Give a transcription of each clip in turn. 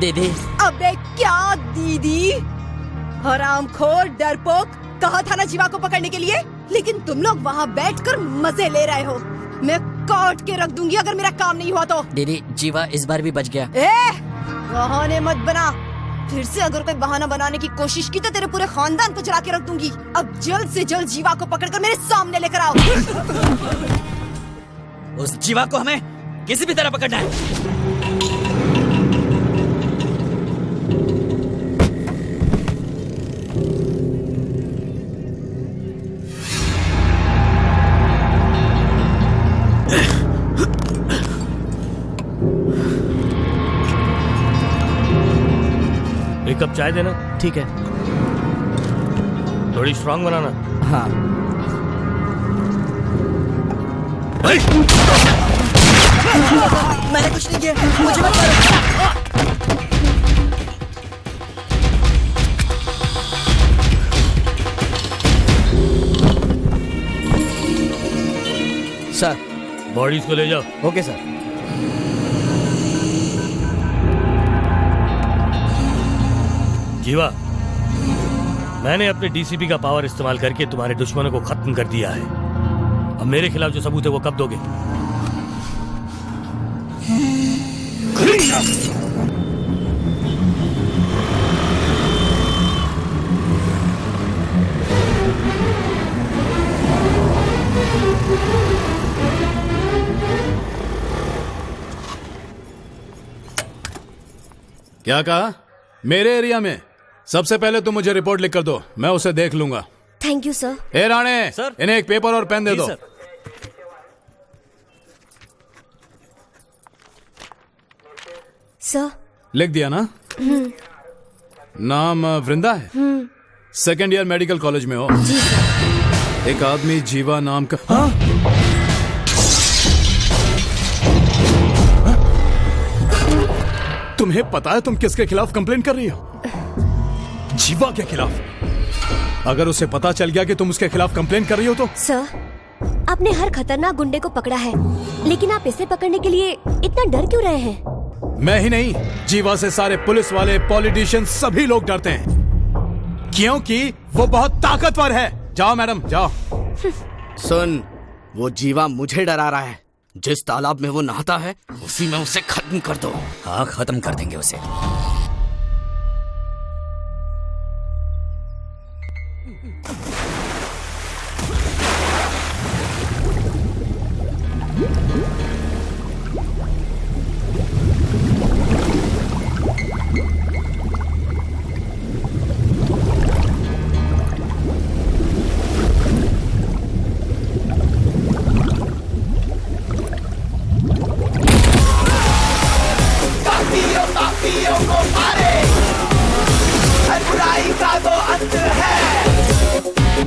दीदी। अबे क्या दीदी? हरामखोर, डरपोक, कहा था ना जीवा को पकड़ने के लिए, लेकिन तुम लोग वहाँ बैठकर मजे ले रहे हो। मैं काट के रख दूंगी अगर मेरा काम नहीं हुआ तो। दीदी जीवा इस बार भी बच गया। बहाने मत बना, फिर से अगर कोई बहाना बनाने की कोशिश की तो तेरे पूरे खानदान को जला के रख दूंगी। अब जल्द से जल्द जीवा को पकड़कर मेरे सामने लेकर आओ। उस जीवा को हमें किसी भी तरह पकड़ना है। एक कप चाय देना। ठीक है। थोड़ी स्ट्रांग बनाना। हाँ। मैंने कुछ नहीं किया, मुझे मत मारो। सर। बॉडीज को ले जाओ। Okay sir. जीवा, मैंने अपने डीसीपी का पावर इस्तेमाल करके तुम्हारे दुश्मनों को खत्म कर दिया है। अब मेरे खिलाफ जो सबूत है वो कब दोगे? क्या कहा? मेरे एरिया में? सबसे पहले तुम मुझे रिपोर्ट लिख कर दो, मैं उसे देख लूंगा। Thank you sir. A Rane, sir. इन्हें एक पेपर और पेन दे दो। सर। लिख दिया ना? नाम वृंदा है? सेकेंड ईयर मेडिकल कॉलेज में हो? जी सर। एक आदमी जीवा नाम का। हाँ? तुम्हें पता है तुम किसके खिलाफ कंप्लेन कर रही हो? जीवा के खिलाफ। अगर उसे पता चल गया कि तुम उसके खिलाफ कंप्लेन कर रही हो तो? सर, आपने हर खतरनाक गुंडे को पकड़ा है, लेकिन आप इसे पकड़ने के लिए इतना डर क्यों रहे हैं? मैं ही नहीं, जीवा से सारे पुलिस वाले, पॉलिटिशियन, सभी लोग डरते हैं, क्योंकि वो बहुत ताकतवर है। जाओ मैडम, जाओ। सुन, वो जीवा मुझे डरा रहा है। जिस तालाब में वो नहाता है उसी में उसे खत्म कर दो। हाँ, खत्म कर देंगे उसे। पापियों को मारे, हर बुराई का वो अंत है।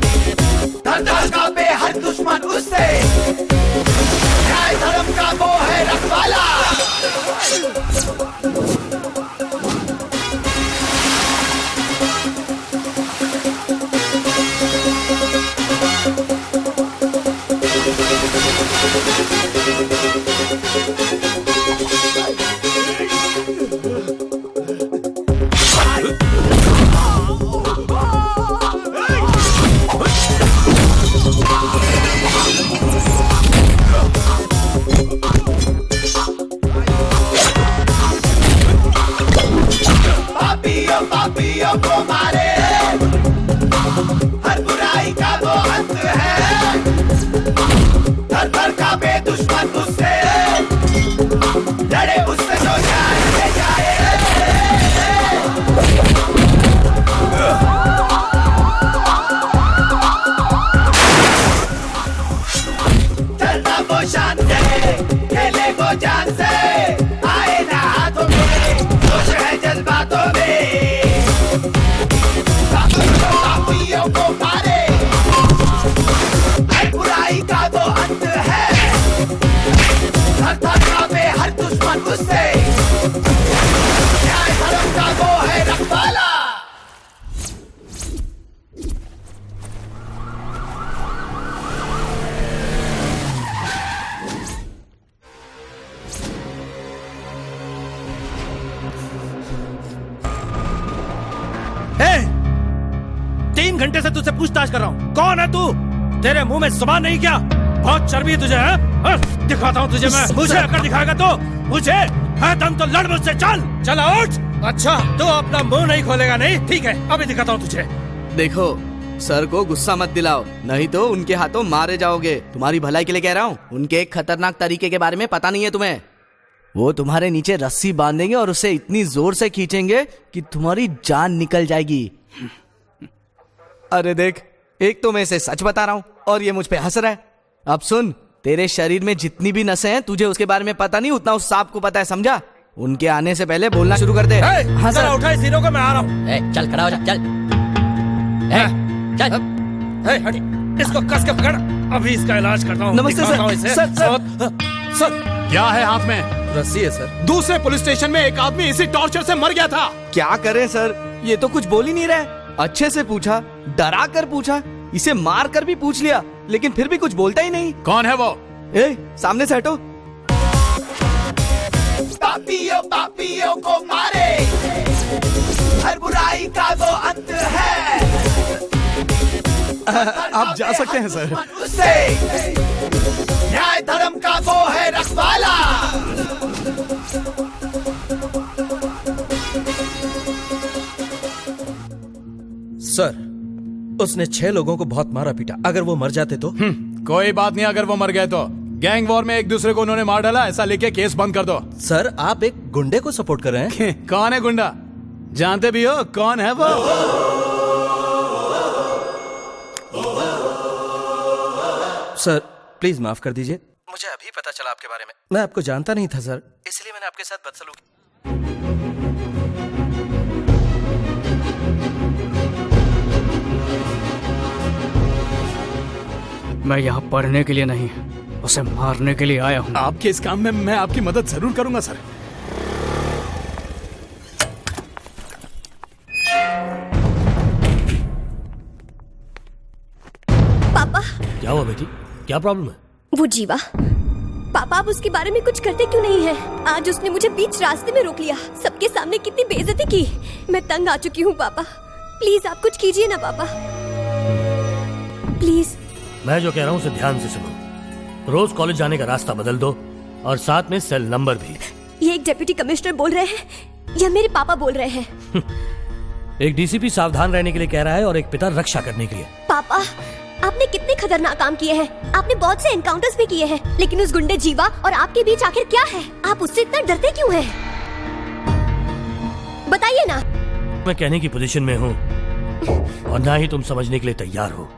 घंटे से तुझसे पूछताछ कर रहा हूँ, कौन है तू? तेरे मुंह में जुबान नहीं क्या? बहुत चर्बी है तुझे, है? दिखाता हूँ तुझे मैं। मुझे अगर दिखाएगा तो मुझे है दम तो लड़ मुझसे। चल चला उठ। अच्छा तो अपना मुंह नहीं खोलेगा, नहीं? ठीक है, अभी दिखाता हूँ तुझे। देखो, सर को गुस्सा मत दिलाओ, नहीं तो उनके हाथों मारे जाओगे। तुम्हारी भलाई के लिए कह रहा हूँ। उनके एक खतरनाक तरीके के बारे में पता नहीं है तुम्हें। वो तुम्हारे नीचे रस्सी बांधेंगे और उसे इतनी जोर से खींचेंगे कि तुम्हारी जान निकल जाएगी। अरे देख, एक तो मैं इसे सच बता रहा हूँ और ये मुझ पे हंस रहा है। अब सुन, तेरे शरीर में जितनी भी नसें हैं तुझे उसके बारे में पता नहीं, उतना उस सांप को पता है, समझा? उनके आने से पहले बोलना शुरू कर दे। हाँ सर। उठा इस हीरो को, मैं आ रहा हूँ। चल खड़ा हो जा, चल चल। हट, इसको कस के पकड़, अभी इसका इलाज करता हूँ। नमस्ते सर। सर क्या है हाथ में? रस्सी है सर। दूसरे पुलिस स्टेशन में एक आदमी इसी टॉर्चर से मर गया था। क्या करें सर, ये तो कुछ बोल ही नहीं रहा है। अच्छे से पूछा, डरा कर पूछा, इसे मार कर भी पूछ लिया, लेकिन फिर भी कुछ बोलता ही नहीं। कौन है वो? सामने से हटो। पापियों को मारे, हर बुराई का वो अंत है। आप जा सकते हैं सर। उससे न्याय धर्म का वो है रखवाला। सर, उसने 6 लोगों को बहुत मारा पीटा। अगर वो मर जाते तो? कोई बात नहीं, अगर वो मर गए तो। गैंग वॉर में एक दूसरे को उन्होंने मार डाला, ऐसा लिखे केस बंद कर दो। सर, आप एक गुंडे को सपोर्ट कर रहे हैं। कौन है गुंडा? जानते भी हो कौन है वो? सर प्लीज माफ कर दीजिए, मुझे अभी पता चला आपके बारे में। मैं आपको जानता नहीं था सर, इसलिए मैंने आपके साथ बदसलूकी। मैं यहाँ पढ़ने के लिए नहीं, उसे मारने के लिए आया हूँ। आपके इस काम में मैं आपकी मदद जरूर करूंगा सर। पापा, क्या हुआ बेटी, क्या प्रॉब्लम है? वो जीवा, पापा आप उसके बारे में कुछ करते क्यों नहीं है? आज उसने मुझे बीच रास्ते में रोक लिया, सबके सामने कितनी बेइज्जती की। मैं तंग आ चुकी हूँ पापा, प्लीज आप कुछ कीजिए ना पापा, प्लीज। मैं जो कह रहा हूँ उसे ध्यान से सुनो। रोज कॉलेज जाने का रास्ता बदल दो और साथ में सेल नंबर भी। ये एक डिप्टी कमिश्नर बोल रहे हैं या मेरे पापा बोल रहे हैं? एक डीसीपी सावधान रहने के लिए कह रहा है और एक पिता रक्षा करने के लिए। पापा, आपने कितने खतरनाक काम किए हैं, आपने बहुत से एनकाउंटर्स भी किए हैं, लेकिन उस गुंडे जीवा और आपके बीच आखिर क्या है? आप उससे इतना डरते क्यों हैं? बताइए ना। मैं कहने की पोजीशन में हूँ और ना ही तुम समझने के लिए तैयार हो,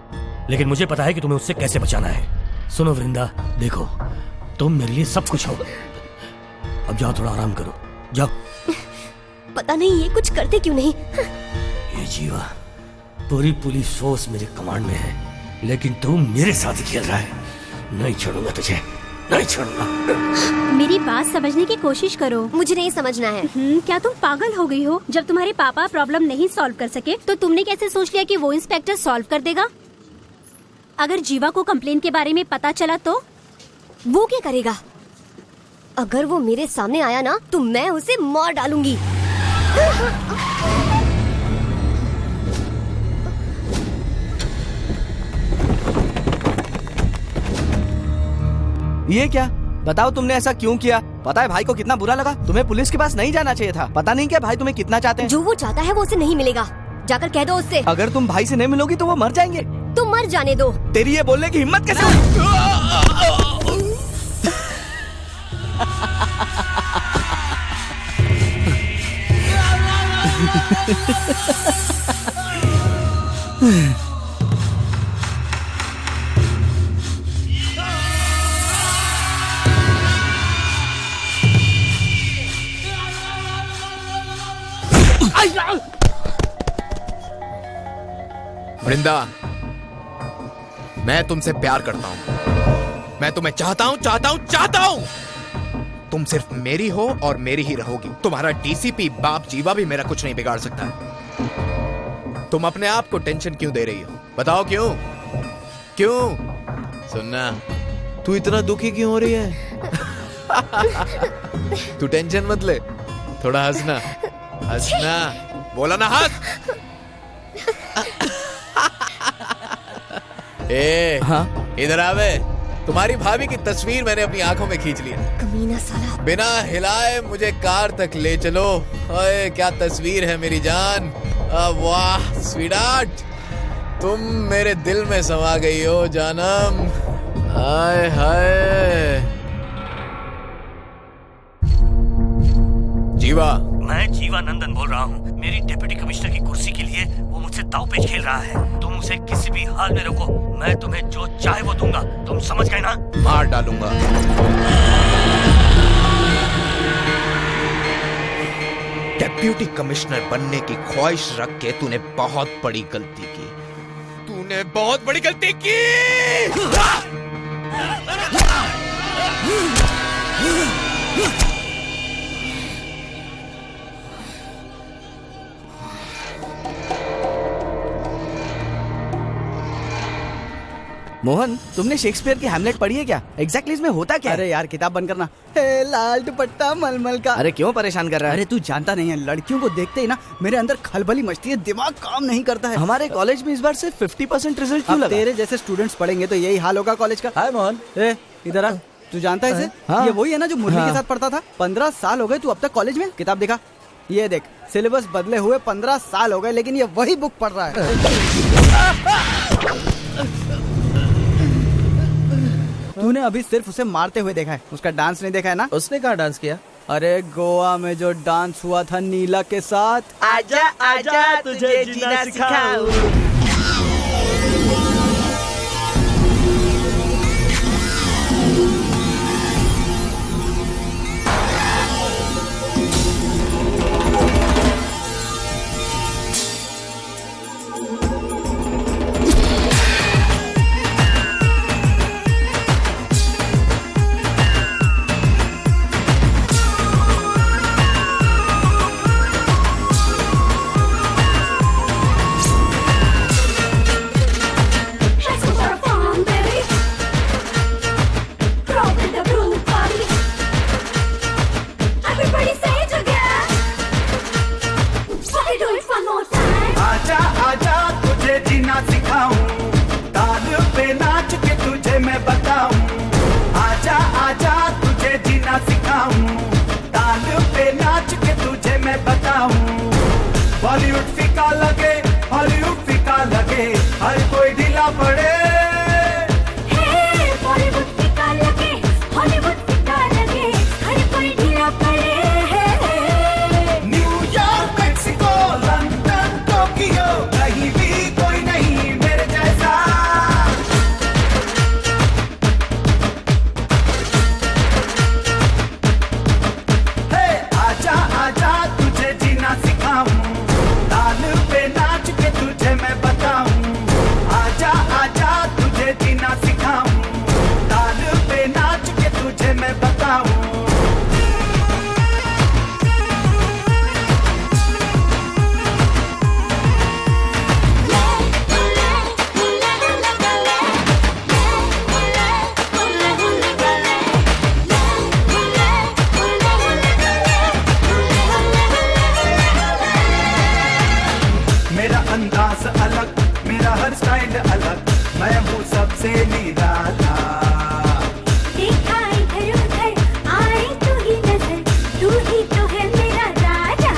लेकिन मुझे पता है कि तुम्हें उससे कैसे बचाना है। सुनो वृंदा, देखो तुम मेरे लिए सब कुछ हो, अब जाओ थोड़ा आराम करो, जाओ। पता नहीं ये कुछ करते क्यों नहीं। ये जीवा पूरी पुलिस फोर्स मेरे कमांड में है, लेकिन तू मेरे साथ ही खेल रहा है। नहीं छोड़ूंगा तुझे, नहीं छोड़ूंगा। मेरी बात समझने की कोशिश करो। मुझे नहीं समझना है। क्या तुम पागल हो गई हो? जब तुम्हारे पापा प्रॉब्लम नहीं सॉल्व कर सके तो तुमने कैसे सोच लिया कि वो इंस्पेक्टर सॉल्व कर देगा? अगर जीवा को कंप्लेन के बारे में पता चला तो? वो क्या करेगा? अगर वो मेरे सामने आया ना तो मैं उसे मार डालूंगी। ये क्या? बताओ तुमने ऐसा क्यों किया? पता है भाई को कितना बुरा लगा? तुम्हें पुलिस के पास नहीं जाना चाहिए था। पता नहीं क्या भाई तुम्हें कितना चाहते हैं। जो वो चाहता है वो उसे नहीं मिलेगा, जाकर कह दो उससे। अगर तुम भाई से नहीं मिलोगी तो वो मर जाएंगे। तुम मर जाने दो। तेरी ये बोलने की हिम्मत कैसे हुई? वृंदा, मैं तुमसे प्यार करता हूं। मैं तुम्हें चाहता हूं। तुम सिर्फ मेरी हो और मेरी ही रहोगी। तुम्हारा डीसीपी बाप जीवा भी मेरा कुछ नहीं बिगाड़ सकता है। तुम अपने आप को टेंशन क्यों दे रही हो? बताओ क्यों? सुनना, तू इतना दुखी क्यों हो रही है? तू टेंशन मत ले, थोड़ा हंसना। बोला ना हंस। ए, हाँ इधर आवे। तुम्हारी भाभी की तस्वीर मैंने अपनी आंखों में खींच ली है। कमीना साला। बिना हिलाए मुझे कार तक ले चलो। ओए क्या तस्वीर है मेरी जान। वाह स्वीटार्ट, तुम मेरे दिल में समा गई हो जानम। हाय हाय। जीवा, मैं जीवा नंदन बोल रहा हूँ। मेरी डिप्टी कमिश्नर की कुर्सी के लिए वो मुझसे दांवपेच खेल रहा है। तुम उसे किसी भी हाल में रोको, मैं तुम्हें जो चाहे वो दूंगा। तुम समझ गए ना? मार डालूंगा। डिप्टी कमिश्नर बनने की ख्वाहिश रख के तूने बहुत बड़ी गलती की। तूने बहुत बड़ी गलती की। मोहन, तुमने शेक्सपियर की हैमलेट पढ़ी है क्या? एग्जैक्टली इसमें होता क्या? अरे यार किताब बंद करना। हे लाल दुपट्टा मलमल का। अरे क्यों परेशान कर रहा है? अरे तू जानता नहीं है, लड़कियों को देखते ही ना मेरे अंदर खलबली मचती है, दिमाग काम नहीं करता है। हमारे कॉलेज में इस बार सिर्फ 50% रिजल्ट क्यों लगा? तेरे जैसे स्टूडेंट्स पढ़ेंगे तो यही हाल होगा कॉलेज का। हाय मोहन। इधर आ, तू जानता है इसे? हाँ। ये वही है ना जो मुरली हाँ। के साथ पढ़ता था। 15 साल हो गए तू अब तक कॉलेज में। किताब देखा, ये देख, सिलेबस बदले हुए 15 साल हो गए, लेकिन ये वही बुक पढ़ रहा है। तूने अभी सिर्फ उसे मारते हुए देखा है, उसका डांस नहीं देखा है ना? उसने कहाँ डांस किया? अरे गोवा में जो डांस हुआ था नीला के साथ। आजा आजा तुझे जीना सिखाऊं। आजा आजा तुझे जीना सिखाऊं, ताल पे नाच के तुझे मैं बताऊं। आजा आजा तुझे जीना सिखाऊं, ताल पे नाच के तुझे मैं बताऊं। बॉलीवुड फीका लगे, हॉलीवुड फीका लगे, हर कोई ढीला पड़े। बॉलीवुड फीका लगे, हॉलीवुड फीका लगे, हर कोई ढीला पड़े। न्यूयॉर्क, मेक्सिको, लंदन, टोक्यो, कहीं भी कोई नहीं मेरे जैसा। हे आजा आजा तुझे जीना सिखाऊं, ताल पे नाच के तुझे मैं बताऊं। आजा आजा तुझे जीना सिखाऊं, ताल पे नाच के तुझे मैं बताऊं। मेरा अंदाज अलग, मेरा हर स्टाइल अलग, मैं हूँ सबसे निराला। देखा इधर उधर आए तू ही नजर, तू ही तो है मेरा राजा।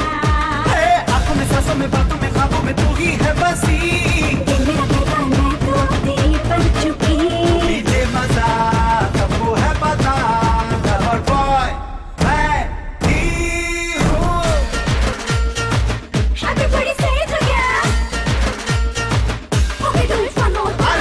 आंखों में, सांसों में, बातों में, ख्वाबों में तू ही है बसी। मेरा पैगाम मैं तो तेरी बन चुकी। लीजिए मजा, सबको है पता, लवर बॉय मैं ही हूँ। Everybody say it together. Okay, do it one more time.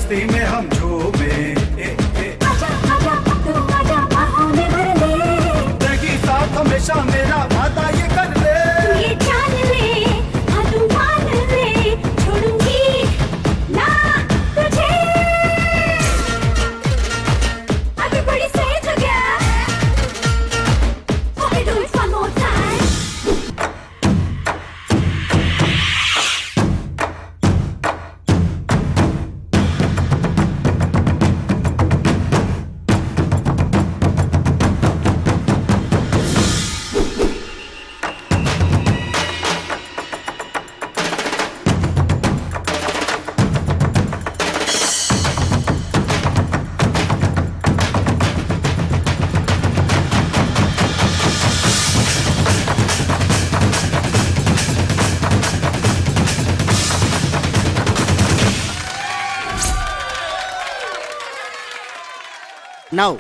मस्ती में हम झूमे रहेगी साथ हमेशा मेरा वादा ये कर ले ये जान ले, हाँ तू मान ले, छोड़ूंगी ना तुझे। अभी बड़ी सही जगह, okay, do it one more time. Now,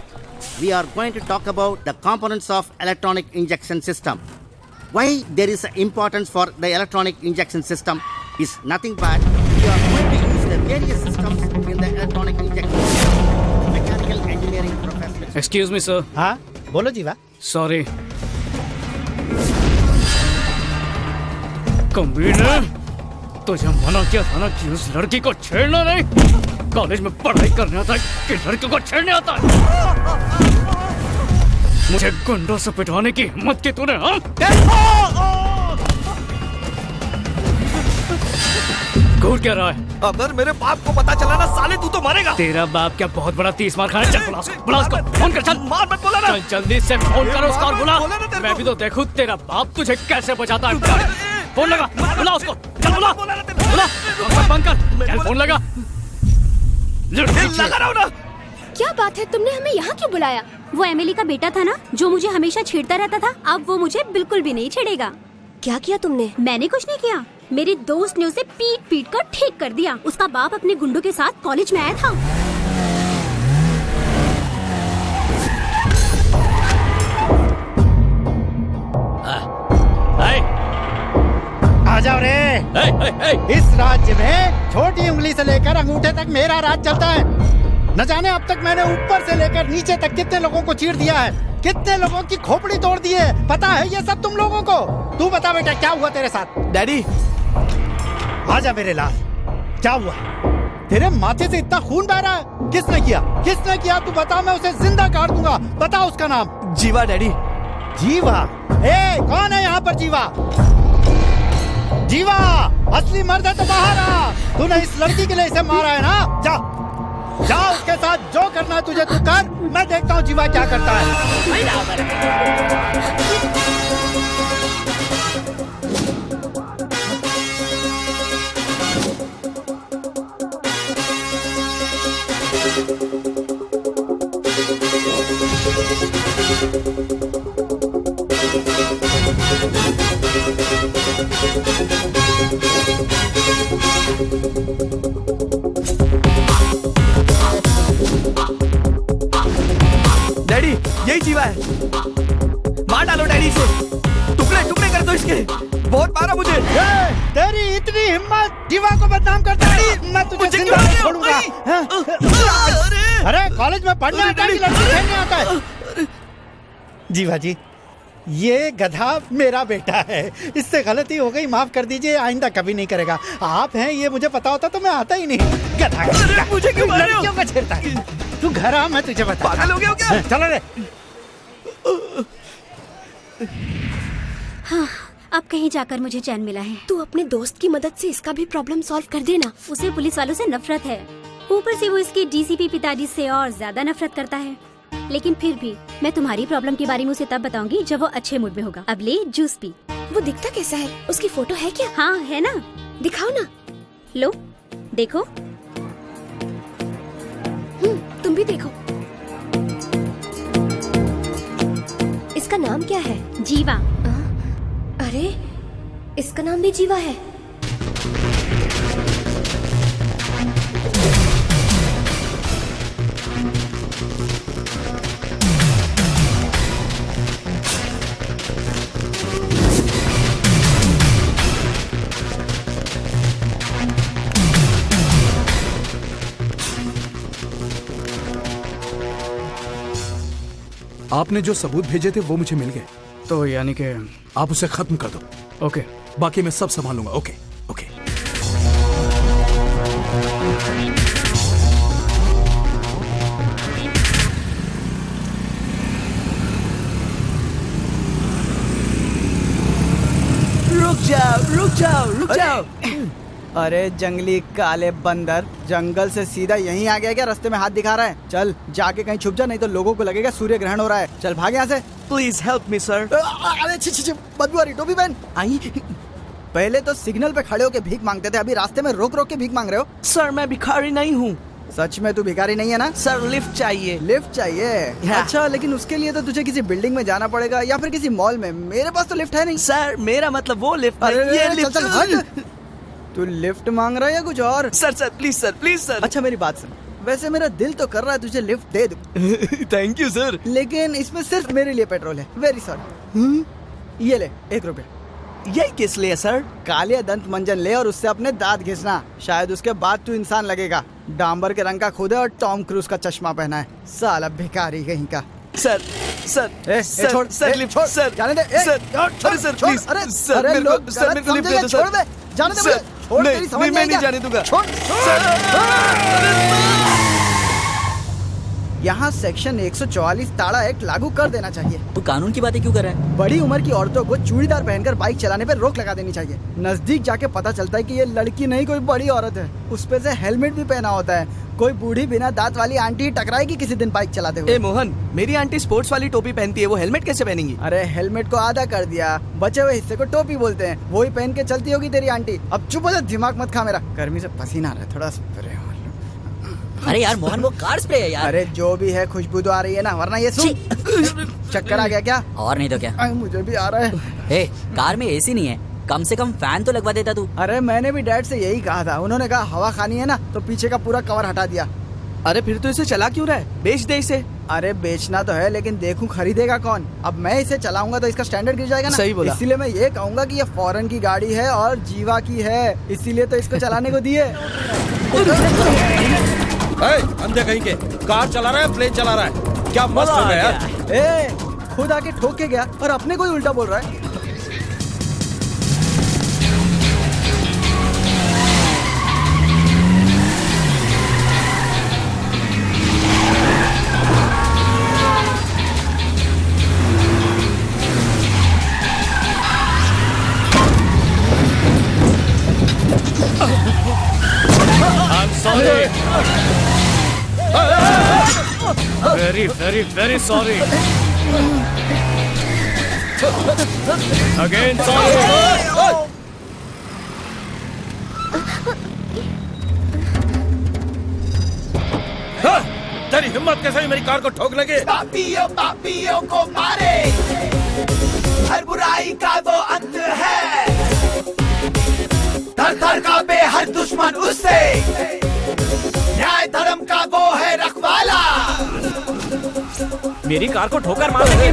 we are going to talk about the components of electronic injection system. Why there is importance for the electronic injection system is nothing but we are going to use the various systems in the electronic injection system. Mechanical engineering professional. Excuse me sir. हाँ बोलो जीवा। Sorry. कमीने, तुझे मना किया था ना कि उस लड़की को छेड़ना नहीं। कॉलेज में पढ़ाई करने आता है कि लड़कियों को छेड़ने आता है। मुझे गुंडों से पिटवाने की हिम्मत की तूने, हाँ? घूर क्या रहा है? अगर मेरे बाप को पता चला ना साले तू तो मरेगा। तेरा बाप क्या बहुत बड़ा 30 मार खाना। चल बुला उसको, फोन कर। चल मार मत बोला ना। चल जल्दी से फोन करो उसका और बुला। मैं भी तो देखूं तेरा बाप तुझे कैसे बचाता है। फोन लगा, बुला उसको। चल बुला बंद कर। चल फोन लगा। लगा रहा हूं ना। क्या बात है, तुमने हमें यहाँ क्यों बुलाया? वो एमिली का बेटा था ना, जो मुझे हमेशा छेड़ता रहता था। अब वो मुझे बिल्कुल भी नहीं छेड़ेगा। क्या किया तुमने? मैंने कुछ नहीं किया। मेरे दोस्त ने उसे पीट पीट कर ठीक कर दिया। उसका बाप अपने गुंडों के साथ कॉलेज में आया था। आ जाओ रे। इस राज्य में छोटी उंगली से लेकर अंगूठे तक मेरा राज चलता है। न जाने अब तक मैंने ऊपर से लेकर नीचे तक कितने लोगों को चीर दिया है, कितने लोगों की खोपड़ी तोड़ दी है। पता है ये सब तुम लोगों को? तू बता बेटा क्या हुआ तेरे साथ? डैडी आजा मेरे लाल, क्या हुआ? तेरे माथे से इतना खून बह रहा है। किसने किया? किसने किया? तू बता, मैं उसे जिंदा काट दूंगा। बता उसका नाम। जीवा डैडी। जीवा? ए कौन है यहाँ पर जीवा? जीवा असली मर्द है तो बाहर आ। तूने इस लड़की के लिए इसे मारा है ना? जा जा उसके साथ जो करना है तुझे तू कर। मैं देखता हूँ जीवा क्या करता है। डैडी यही जीवा है। मार डालो डैडी से, टुकड़े टुकड़े कर दो इसके। बहुत मारा मुझे। तेरी इतनी हिम्मत जीवा को बदनाम करता है? मैं तुझे जिंदा नहीं छोड़ूंगा। अरे कॉलेज में पढ़ने आता है कि लड़की खेलने आता है? जीवा जी, ये गधा मेरा बेटा है। इससे गलती हो गई, माफ कर दीजिए। आइंदा कभी नहीं करेगा। आप हैं ये मुझे पता होता तो मैं आता ही नहीं। गधा मुझे क्यों मार रहे हो? लड़कियों का छेड़ता है। तू घर आ, मैं तुझे बता। पागल हो गया हो क्या? चलो रे। हाँ, अब कहीं जाकर मुझे चैन मिला है। तू अपने दोस्त की मदद से इसका भी प्रॉब्लम सॉल्व कर देना। उसे पुलिस वालों से नफरत है, ऊपर से वो इसके डीसीपी पिताजी से और ज्यादा नफरत करता है। लेकिन फिर भी मैं तुम्हारी प्रॉब्लम के बारे में उसे तब बताऊंगी जब वो अच्छे मूड में होगा। अब ले जूस पी। वो दिखता कैसा है? उसकी फोटो है क्या? हाँ है ना, दिखाओ ना। लो देखो। तुम भी देखो। इसका नाम क्या है? जीवा। अरे इसका नाम भी जीवा है। आपने जो सबूत भेजे थे वो मुझे मिल गए। तो यानी कि आप उसे खत्म कर दो। ओके, बाकी मैं सब संभालूंगा। Okay okay. रुक जाओ। अरे जंगली काले बंदर, जंगल से सीधा यहीं आ गया क्या? रास्ते में हाथ दिखा रहा है। चल जाके कहीं छुप जा, नहीं तो लोगों को लगेगा सूर्य ग्रहण हो रहा है। चल भाग यहाँ से। Please help me sir. अरे छी, बदबू आ रही। टोपी पहन। आई पहले तो सिग्नल पे खड़े होके भीख मांगते थे, अभी रास्ते में रोक के भीख मांग रहे हो। सर मैं भिखारी नहीं हूँ। सच में तू भिखारी नहीं है ना? सर लिफ्ट चाहिए। लिफ्ट चाहिए? अच्छा, लेकिन उसके लिए तो तुझे किसी बिल्डिंग में जाना पड़ेगा या फिर किसी मॉल में। मेरे पास तो लिफ्ट है नहीं। सर मेरा मतलब वो लिफ्ट। ये लिफ्ट। तू लिफ्ट मांग रहा है या कुछ और? Sir please sir. अच्छा मेरी बात सुन, वैसे मेरा दिल तो कर रहा है तुझे लिफ्ट दे दूं। थैंक यू सर, लेकिन इसमें सिर्फ मेरे लिए पेट्रोल है। Very sorry. ये ले 1 रुपया। यही किस लिए सर? कालिया दंत मंजन ले और उससे अपने दांत घिसना, शायद उसके बाद तू इंसान लगेगा। डांबर के रंग का खुद है और टॉम क्रूज का चश्मा पहना है। साला भिखारी कहीं का। सर छोड़ लिफ्ट सर, जाने दे। Sir please. अरे लोग सर मेरे को लिफ्ट दे दो सर। छोड़ दे, जाने दे मुझे। छोड़, तेरी समझ मैं नहीं जाने दूंगा। छोड़। यहाँ सेक्शन 144 ताड़ा एक्ट लागू कर देना चाहिए। तू कानून की बातें क्यों कर रहा है? बड़ी उम्र की औरतों को चूड़ीदार पहनकर बाइक चलाने पर रोक लगा देनी चाहिए। नजदीक जाके पता चलता है कि ये लड़की नहीं कोई बड़ी औरत है। उस पे से हेलमेट भी पहना होता है। कोई बूढ़ी बिना दांत वाली आंटी टकराएगी किसी दिन बाइक चलाते हुए। ए मोहन, मेरी आंटी स्पोर्ट्स वाली टोपी पहनती है, वो हेलमेट कैसे पहनेंगी? अरे हेलमेट को आधा कर दिया, बचे हुए हिस्से को टोपी बोलते हैं। वही पहन के चलती होगी तेरी आंटी। अब चुप हो जा, दिमाग मत खा मेरा। गर्मी से पसीना आ रहा है, थोड़ा स्प्रे। अरे यार मोहन, वो कार स्प्रे है यार। अरे जो भी है, खुशबू तो आ रही है ना, वरना ये सुन। चक्कर आ गया क्या? और नहीं तो क्या। मुझे भी आ रहा है। कार में एसी नहीं है, कम से कम फैन तो लगवा देता तू। अरे मैंने भी डैड से यही कहा था, उन्होंने कहा हवा खानी है ना, तो पीछे का पूरा कवर हटा दिया। अरे फिर तो इसे चला क्यों रहा है? बेच दे इसे। अरे बेचना तो है, लेकिन देखूं खरीदेगा कौन। अब मैं इसे चलाऊंगा तो इसका स्टैंडर्ड गिर जाएगा ना। सही बोला। इसीलिए मैं ये कहूंगा कि ये फॉरेन की गाड़ी है और जीवा की है, इसीलिए तो इसको चलाने को दिए। अंधे कहीं के, कार चला रहा है, प्लेन चला रहा है, क्या मस्त हो गया यार। खुद आके ठोक के गया और अपने को ही उल्टा बोल रहा है। I'm sorry. Very sorry. Again sorry. तेरी हिम्मत कैसे मेरी कार को ठोक लगे? पापियों को मारे, हर बुराई का वो अंत है। थर थर कांपे हर दुश्मन उससे, न्याय धर्म का वो है रखवाला। मेरी कार को ठोकर मार देंगे।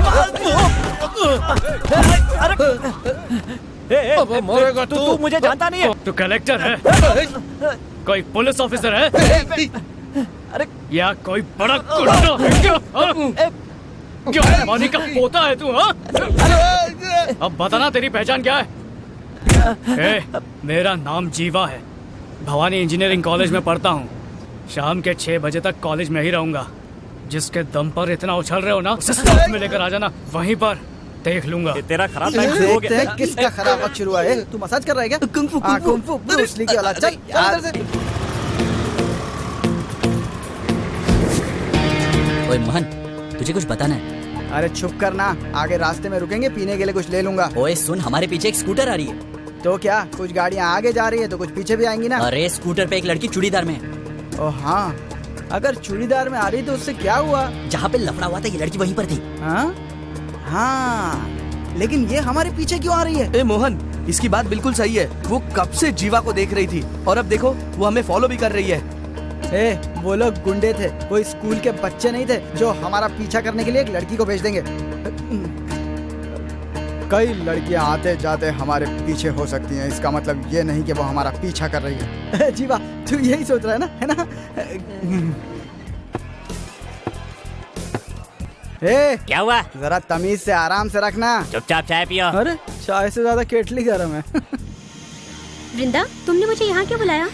अब मरेगा तू मुझे जानता नहीं है। तू कलेक्टर है, कोई पुलिस ऑफिसर है, अरे या कोई बड़ा गुंडा है क्या? क्या पानी का पोता है तू? हाँ, अब बताना तेरी पहचान क्या है? मेरा नाम जीवा है, भवानी इंजीनियरिंग कॉलेज में पढ़ता हूँ। शाम के 6 बजे तक कॉलेज में ही रहूंगा। जिसके दम पर इतना उछल रहे हो ना, उसे साथ में लेकर आ जाना, वहीं पर देख लूंगा। तेरा खराब टाइम शुरू हो गया। किसका खराब वक्त शुरू हुआ है? तू मसाज कर रहा है क्या? कुंफू ब्रूस ली की औलाद। चल इधर से। ओए मोहन, तुझे कुछ बताना है? अरे चुप करना, आगे रास्ते में रुकेंगे, पीने के लिए कुछ ले लूंगा। ओए सुन, हमारे पीछे एक स्कूटर आ रही है। तो क्या, कुछ गाड़ियाँ आगे जा रही है तो कुछ पीछे भी आएंगी ना। अरे स्कूटर पे एक लड़की चूड़ीदार में है। ओ हाँ, अगर चूड़ीदार में आ रही तो उससे क्या हुआ? जहाँ पे लफड़ा हुआ था ये लड़की वहीं पर थी। हाँ, लेकिन ये हमारे पीछे क्यों आ रही है? ए मोहन, इसकी बात बिल्कुल सही है। वो कब से जीवा को देख रही थी और अब देखो वो हमें फॉलो भी कर रही है। वो लोग गुंडे थे, कोई स्कूल के बच्चे नहीं थे जो हमारा पीछा करने के लिए एक लड़की को भेज देंगे। कई लड़कियां आते जाते हमारे पीछे हो सकती हैं, इसका मतलब ये नहीं कि वो हमारा पीछा कर रही है। जीवा, तू यही सोच रहा है ना, है ना? क्या हुआ? जरा तमीज से आराम से रखना। चुपचाप चाय पियो। अरे चाय से ज्यादा केटली गर्म है। वृंदा, तुमने मुझे यहाँ क्यों बुलाया?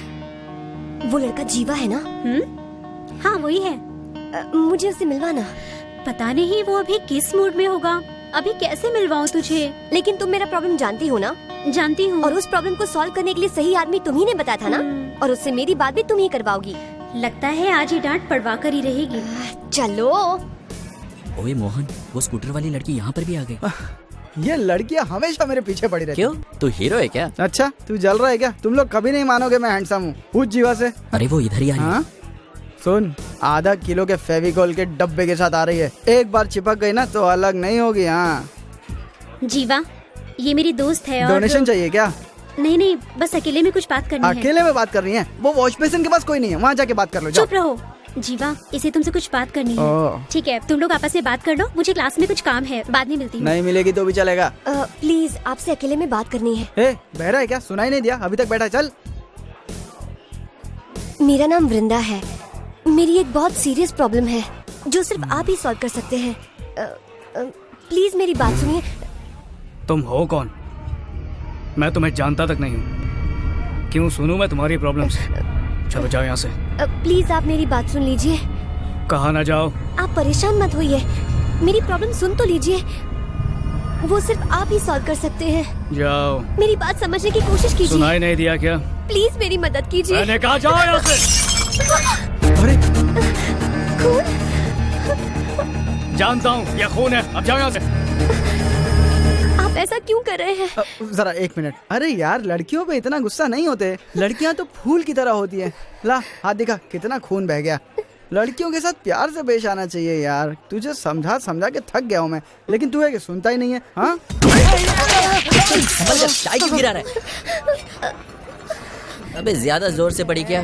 वो लड़का जीवा है ना? हाँ वही है। मुझे उससे मिलवाना। पता नहीं वो अभी किस मूड में होगा। अभी कैसे मिलवाऊँ तुझे? लेकिन तुम मेरा प्रॉब्लम जानती हो ना? जानती हूँ। और उस प्रॉब्लम को सॉल्व करने के लिए सही आदमी तुम ही ने बताया था ना? और उससे मेरी बात भी तुम ही करवाओगी। लगता है आज ही डांट पड़वा कर ही रहेगी। चलो। ओए मोहन, वो स्कूटर वाली लड़की यहाँ पर भी आ गई। ये लड़कियाँ हमेशा मेरे पीछे पड़ी रहती। क्यों? तू हीरो है क्या? अच्छा, तू जल रहा है क्या? तुम लोग कभी नहीं मानोगे मैं हैंडसम हूँ। पूछ जीवा से। अरे वो इधर ही आ रही है। सुन, आधा किलो के फेविकोल के डब्बे के साथ आ रही है। एक बार चिपक गई ना तो अलग नहीं होगी। हाँ जीवा, ये मेरी दोस्त है। और डोनेशन चाहिए क्या? नहीं, बस अकेले में कुछ बात करनी है। अकेले में बात कर रही है? वो वॉश बेसिन के पास कोई नहीं है, वहाँ जाके बात कर लो। चुप रहो जीवा, इसे तुमसे कुछ बात करनी है। ठीक है, तुम लोग आपस में बात कर लो। मुझे क्लास में कुछ काम है, बाद में मिलती हूँ। नहीं मिलेगी तो भी चलेगा। प्लीज, आपसे अकेले में बात करनी है। बहरा है क्या? सुनाई नहीं दिया? अभी तक बैठा। चल। मेरा नाम वृंदा है। मेरी एक बहुत सीरियस प्रॉब्लम है जो सिर्फ आप ही सॉल्व कर सकते हैं। प्लीज मेरी बात सुनिए। तुम हो कौन? मैं तुम्हें जानता तक नहीं हूँ। क्यों सुनूं मैं तुम्हारी प्रॉब्लम्स? चलो जाओ यहाँ से। प्लीज आप मेरी बात सुन लीजिए। कहाँ ना जाओ? आप परेशान मत होइए, मेरी प्रॉब्लम सुन तो लीजिए। वो सिर्फ आप ही सॉल्व कर सकते हैं। जाओ। मेरी बात समझने की कोशिश कीजिए। सुनाई नहीं दिया क्या? प्लीज मेरी मदद कीजिए। मैंने कहा जाओ यहाँ से। अरे खून? जानता हूँ ये खून है, अब जाओ यहाँ से। आप ऐसा क्यों कर रहे हैं? जरा एक मिनट। अरे यार, लड़कियों पे इतना गुस्सा नहीं होते। लड़कियाँ तो फूल की तरह होती है। ला हाथ दिखा, कितना खून बह गया। लड़कियों के साथ प्यार से पेश आना चाहिए यार। तुझे समझा समझा के थक गया हूँ मैं, लेकिन तू है कि सुनता ही नहीं है। हाँ चाय क्यों गिरा रहा है? अबे ज्यादा जोर से पड़ी क्या?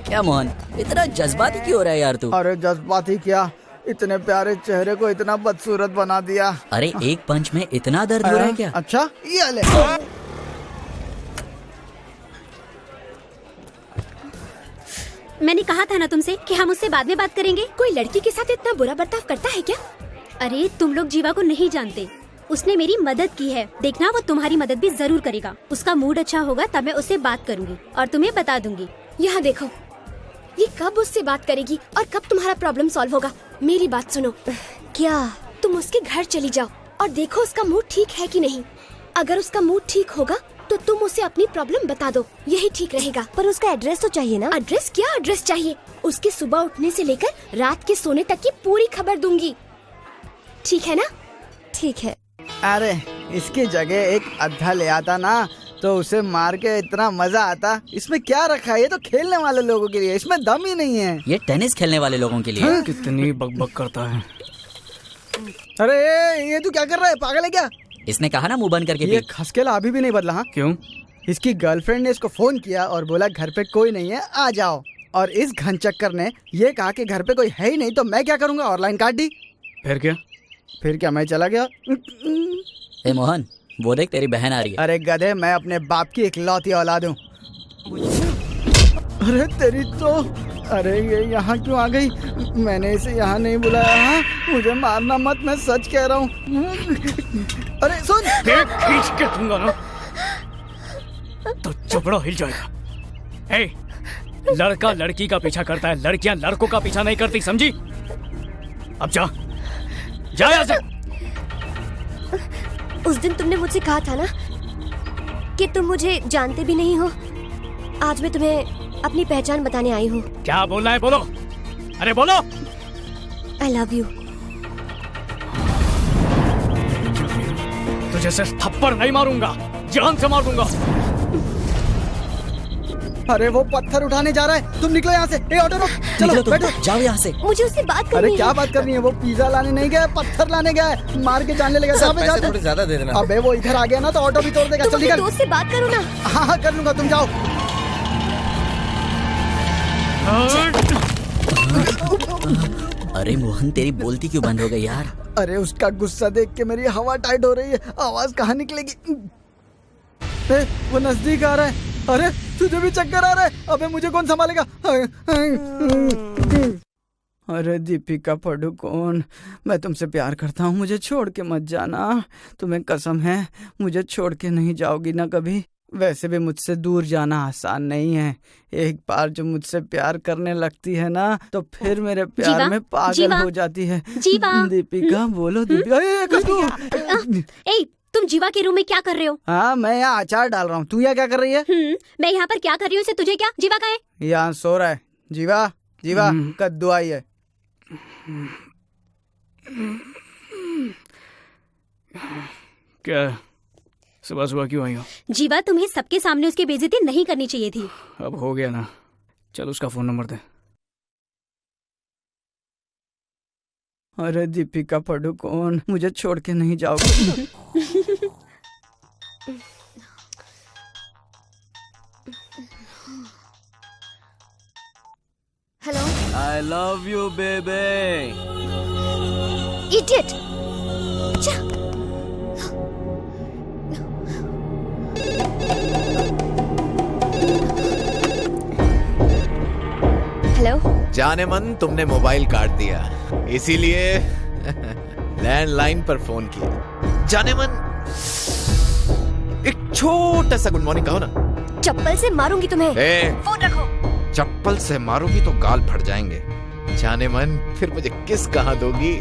क्या मोहन, इतना जज्बाती क्यों हो रहा है यार तू? अरे जज्बाती क्या, इतने प्यारे चेहरे को इतना बदसूरत बना दिया। अरे एक पंच में इतना दर्द हो रहा है क्या? अच्छा, ये ले। मैंने कहा था ना तुमसे कि हम उससे बाद में बात करेंगे। कोई लड़की के साथ इतना बुरा बर्ताव करता है क्या? अरे तुम लोग जीवा को नहीं जानते। उसने मेरी मदद की है, देखना वो तुम्हारी मदद भी जरूर करेगा। उसका मूड अच्छा होगा तब मैं उससे बात करूंगी और तुम्हें बता दूंगी। यहाँ देखो, ये कब उससे बात करेगी और कब तुम्हारा प्रॉब्लम सॉल्व होगा? मेरी बात सुनो। क्या तुम उसके घर चली जाओ और देखो उसका मूड ठीक है कि नहीं। अगर उसका मूड ठीक होगा तो तुम उसे अपनी प्रॉब्लम बता दो, यही ठीक रहेगा। पर उसका एड्रेस तो चाहिए ना? एड्रेस क्या एड्रेस चाहिए? उसके सुबह उठने से लेकर रात के सोने तक की पूरी खबर दूंगी, ठीक है ना? ठीक है। अरे इसकी जगह एक अद्धा ले आता ना तो उसे मार के इतना मजा आता। इसमें क्या रखा है? ये तो खेलने वाले लोगों के लिए, इसमें दम ही नहीं है। ये टेनिस खेलने वाले लोगों के लिए। कितनी बकबक करता है। अरे ये तू क्या कर रहा है? पागल है क्या? इसने कहा ना मुंह बंद करके। ये खसकेला अभी भी नहीं बदला। हाँ क्यों? इसकी गर्लफ्रेंड ने इसको फोन किया और बोला घर पे कोई नहीं है, आ जाओ। और इस घनचक्कर ने ये कहा कि घर पे कोई है ही नहीं, तो मैं क्या करूँगा? और लाइन काट दी। फिर क्या? फिर क्या, मैं चला गया। ए मोहन, वो देख तेरी बहन आ रही है। अरे गधे, मैं अपने बाप की इकलौती औलाद हूँ। अरे तेरी तो, अरे ये यहाँ क्यों आ गई? मैंने इसे यहाँ नहीं बुलाया। हाँ मुझे मारना मत, मैं सच कह रहा हूँ। अरे सुन, खींच के दूंगा ना तो चपड़ा हिल जाएगा। ए, लड़का लड़की का पीछा करता है, लड़कियां लड़कों का पीछा नहीं करती, समझी? अब जा यहाँ से। उस दिन तुमने मुझसे कहा था ना कि तुम मुझे जानते भी नहीं हो। आज मैं तुम्हें अपनी पहचान बताने आई हूँ। क्या बोलना है? बोलो। अरे बोलो। I love you। तुझे सिर्फ थप्पड़ नहीं मारूंगा, जान से मार दूंगा। अरे वो पत्थर उठाने जा रहा है, तुम निकलो यहाँ से। ए ऑटो रोक, चलो बैठो। जाओ यहाँ से। मुझे उससे बात करनी है। अरे क्या बात करनी है? वो पिज्जा लाने नहीं गया, पत्थर लाने गया है। मार के जानने लगा। पैसे थोड़े ज्यादा दे देना। अबे वो इधर आ गया ना तो ऑटो भी तोड़ देगा। तुम अपने दोस्त से बात करो ना। हाँ कर लूंगा, तुम जाओ। अरे मोहन, तेरी बोलती क्यों बंद हो गई यार? अरे उसका गुस्सा देख के मेरी हवा टाइट हो रही है, आवाज कहाँ निकलेगी? वो नजदीक आ रहा है। अरे तुझे भी चक्कर आ रहा है? अबे मुझे कौन संभालेगा? अरे दीपिका पादुकोण, मैं तुमसे प्यार करता हूँ, मुझे छोड़ के मत जाना। तुम्हें कसम है मुझे छोड़ के नहीं जाओगी ना कभी। वैसे भी मुझसे दूर जाना आसान नहीं है। एक बार जो मुझसे प्यार करने लगती है ना तो फिर मेरे प्यार में पागल हो जाती है। दीपिका बोलो दीपिका। तुम जीवा के रूम में क्या कर रहे हो? हाँ मैं यहाँ अचार डाल रहा हूँ। तू यहाँ क्या कर रही है? मैं यहाँ पर क्या कर रही हूँ तुझे क्या? जीवा कहाँ है? यहाँ सो रहा है। जीवा जीवा कद्दू आई है। क्या सुबह सुबह क्यों आई हो? जीवा तुम्हें सबके सामने उसकी बेइज्जती नहीं करनी चाहिए थी। अब हो गया ना, चल उसका फोन नंबर दे। अरे दीपिका पादुकोण, मुझे छोड़ के नहीं जाओगे? Hello. I love you, baby. Idiot! Hello. जाने मन तुमने मोबाइल काट दिया, इसीलिए लैंडलाइन पर फोन किया। जाने मन एक छोटा सा गुड मॉर्निंग कहो ना। चप्पल से मारूंगी तुम्हें। फोन रखो। चप्पल से मारोगी तो गाल फट जाएंगे। जाने मन फिर मुझे किस कहाँ दोगी?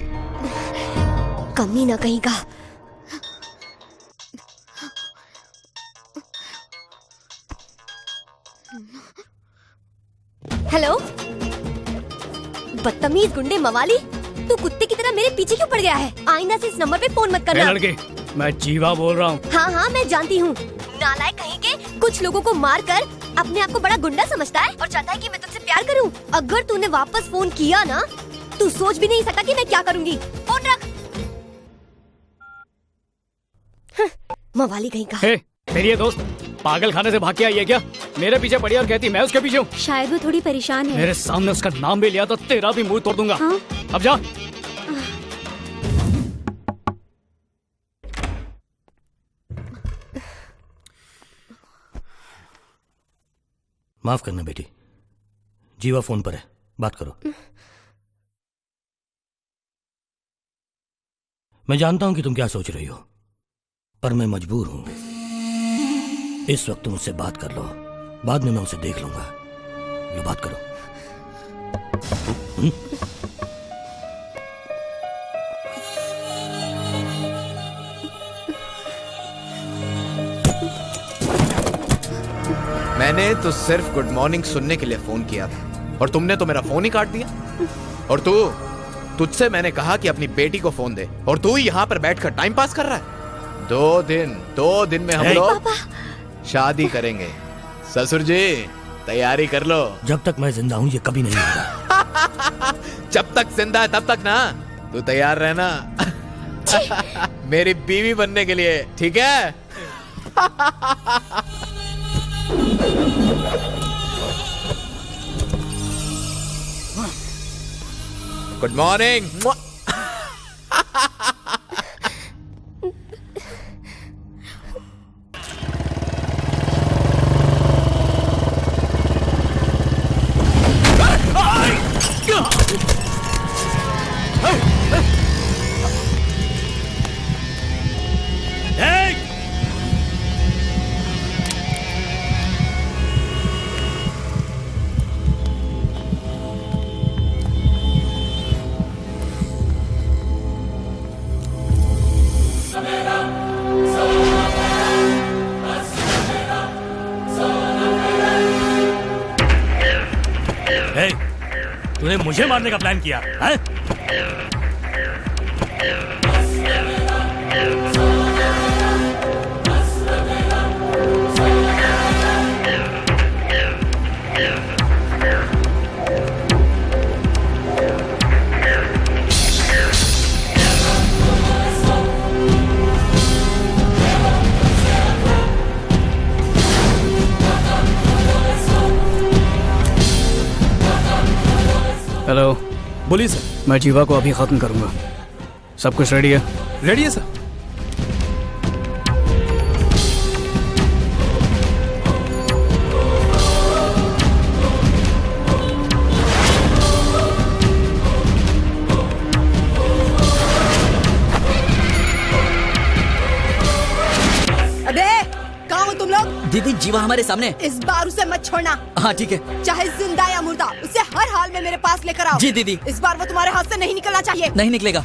कमी ना कहीं का। हेलो। बदतमीज गुंडे मवाली, तू कुत्ते की तरह मेरे पीछे क्यों पड़ गया है? आइंदा से इस नंबर पे फोन मत करना। लड़के, मैं जीवा बोल रहा हूँ। हाँ मैं जानती हूँ। नालायक कहीं के कुछ लोगों को मार कर अपने आप को बड़ा गुंडा समझता है और चाहता है कि मैं तुझसे प्यार करूं। अगर तूने वापस फोन किया ना, तू सोच भी नहीं सकता कि मैं क्या करूंगी। फोन रख। मवाली कहीं का। मेरी ये दोस्त पागल खाने से भाग के आई है क्या? मेरे पीछे पड़ी और कहती मैं उसके पीछे हूँ। शायद वो थोड़ी परेशान है। मेरे सामने उसका नाम भी लिया तो तेरा भी मुंह तोड़ दूंगा। हाँ? अब जा। माफ करना बेटी, जीवा फोन पर है, बात करो। मैं जानता हूं कि तुम क्या सोच रही हो, पर मैं मजबूर हूं। इस वक्त तुम मुझसे बात कर लो, बाद में मैं उसे देख लूंगा। लो बात करो। मैंने तो सिर्फ गुड मॉर्निंग सुनने के लिए फोन किया था और तुमने तो मेरा फोन ही काट दिया। और तुझसे मैंने कहा कि अपनी बेटी को फोन दे और तू यहाँ पर बैठकर टाइम पास कर रहा है। 2 दिन में हम लोग शादी करेंगे। ससुर जी तैयारी कर लो। जब तक मैं जिंदा हूँ ये कभी नहीं होगा। जब तक जिंदा है तब तक ना तू तैयार रहना मेरी बीवी बनने के लिए, ठीक है? Good morning. तूने मुझे मारने का प्लान किया है? हेलो। बोलिए सर। मैं जीवा को अभी खत्म करूंगा। सब कुछ रेडी है? रेडी है सर। कहाँ हो तुम लोग? दीदी जीवा हमारे सामने। इस बार उसे मत छोड़ना। हाँ ठीक है। चाहे जिंदा या मुर्दा, उसे हर हाल में मेरे पास लेकर आओ। जी दीदी। इस बार वो तुम्हारे हाथ से नहीं निकलना चाहिए। नहीं निकलेगा।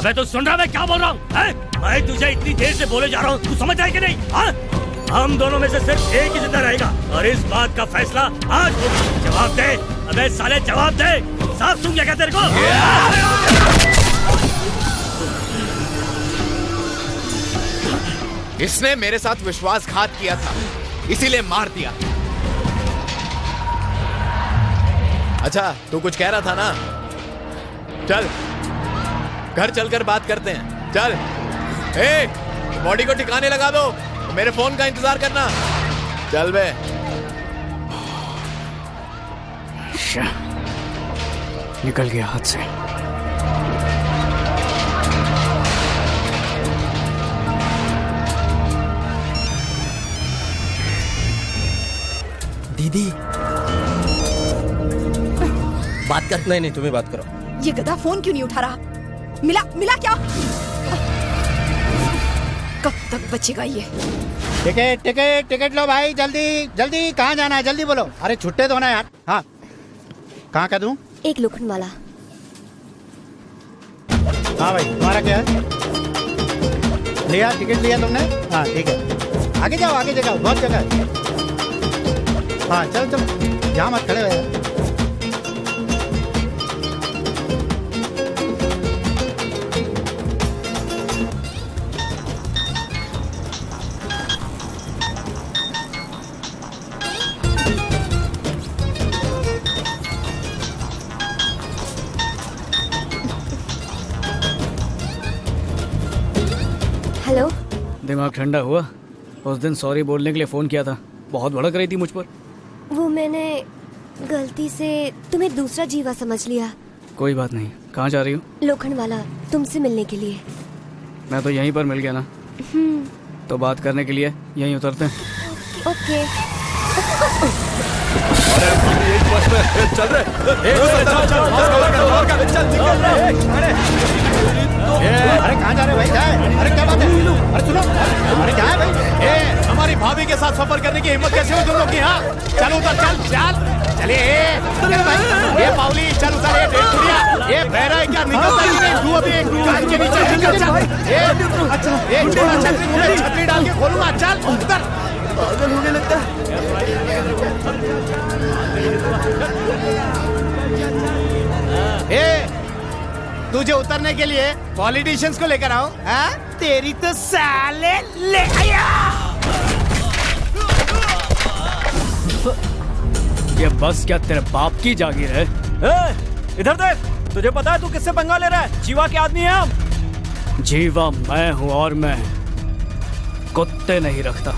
अबे तू सुन रहा है मैं क्या बोल रहा हूँ? मैं तुझे इतनी देर से बोले जा रहा हूँ, तू समझ रहा है कि नहीं? हाँ? हम दोनों में से सिर्फ एक ही जिंदा रहेगा और इस बात का फैसला आज होगा। जवाब दे, अबे साले जवाब दे। साफ सुन क्या तेरे को? इसने मेरे साथ विश्वासघात किया था, इसीलिए मार दिया। अच्छा तू कुछ कह रहा था ना? चल घर चलकर बात करते हैं। चल बॉडी को ठिकाने लगा दो, मेरे फोन का इंतजार करना। चल बे। निकल गया हाथ से। दीदी बात कर। नहीं तुम्हें बात करो। ये गधा फोन क्यों नहीं उठा रहा? मिला क्या? कब तक बचेगा ये? टिकट लो भाई, जल्दी। कहाँ जाना है जल्दी बोलो। अरे छुट्टे दो ना यार। हाँ कहाँ का दूं? एक लोखंडवाला। हाँ भाई तुम्हारा क्या है? लिया टिकट लिया तुमने? हाँ ठीक है, आगे जाओ बहुत जगह है। हाँ चलो यहाँ मत खड़े हो। हेलो। दिमाग ठंडा हुआ? उस दिन सॉरी बोलने के लिए फोन किया था, बहुत भड़क रही थी मुझ पर। वो मैंने गलती से तुम्हें दूसरा जीवा समझ लिया। कोई बात नहीं। कहाँ जा रही हो? लोखंडवाला, तुमसे मिलने के लिए। मैं तो यहीं पर मिल गया ना, तो बात करने के लिए यहीं उतरते हैं। ओके। चल रहे। अरे कहाँ जा रहे भाई? अरे क्या बात है? अरे सुनो, अरे क्या है भाई? हमारी भाभी के साथ सफर करने की हिम्मत कैसे हुई तुम लोग की? हाँ चल उतर, चलिए। ये पाउली चल उतर। ये बहरा है क्या? निकलता ही नहीं। तू अभी एक कांच के नीचे निकल। अच्छा एक छोटा छतरी डाल के खोलूंगा। चल उतर। पागल होने लगता है। तुझे उतरने के लिए पॉलिटिशियंस को लेकर आओ। तेरी तो साले ले आया। ये बस क्या तेरे बाप की जागीर है? इधर देख, तुझे पता है तू किससे पंगा ले रहा है? जीवा के आदमी है हम। जीवा मैं हूँ और मैं कुत्ते नहीं रखता।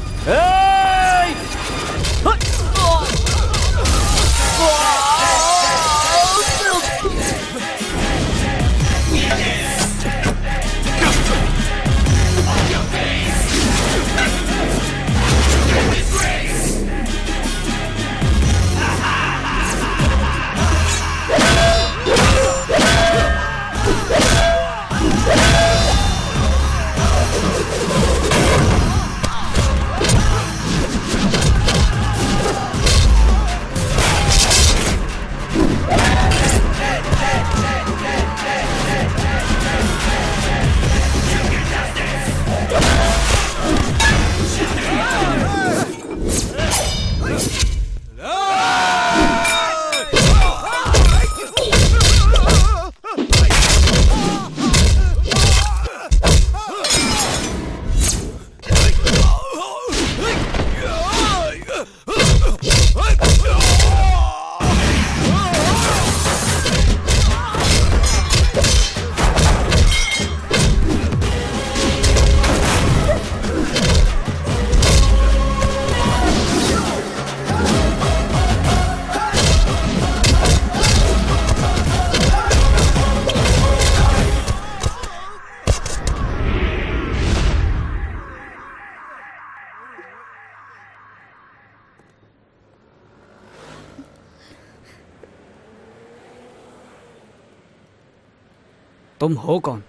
तुम हो कौन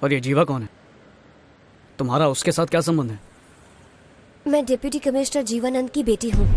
और ये जीवा कौन है? तुम्हारा उसके साथ क्या संबंध है? मैं डिप्टी कमिश्नर जीवानंद की बेटी हूँ।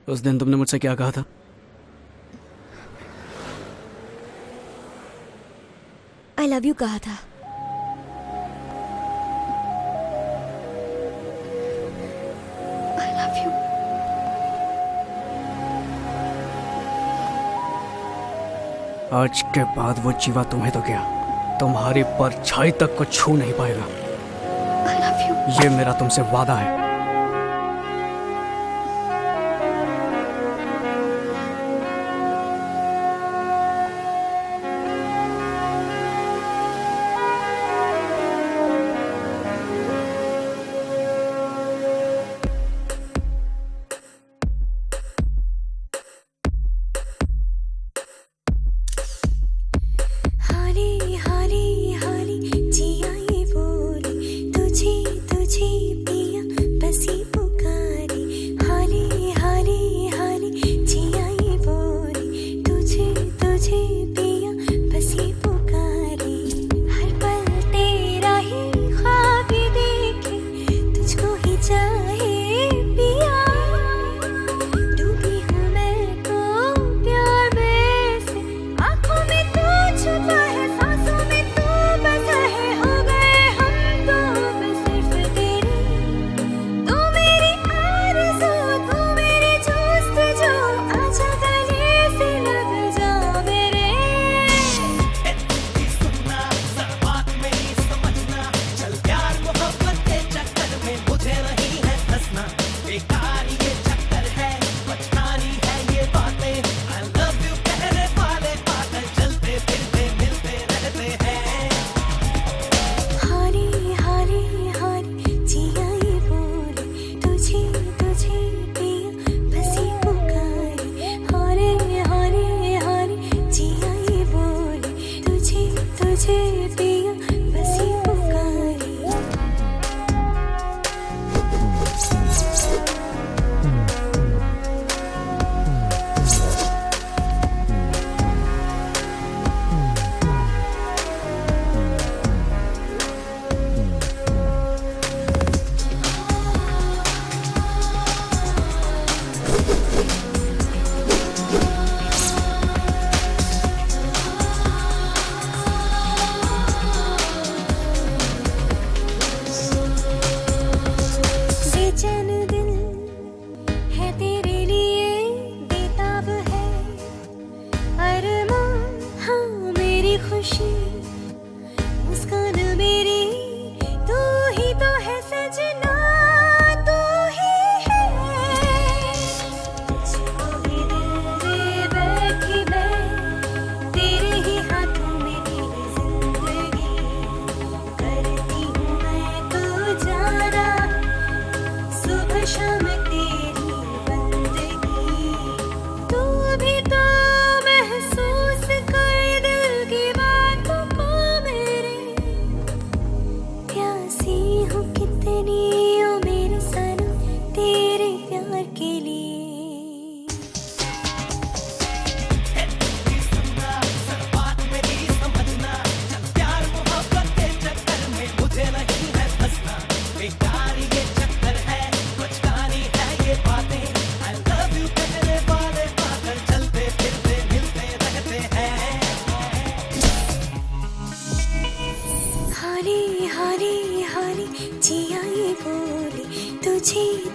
उस दिन तुमने मुझसे क्या कहा था? आई लव यू कहा था। I love you. आज के बाद वो जीवा तुम्हें तो क्या, तुम्हारी परछाई तक को छू नहीं पाएगा। I love you. ये मेरा तुमसे वादा है।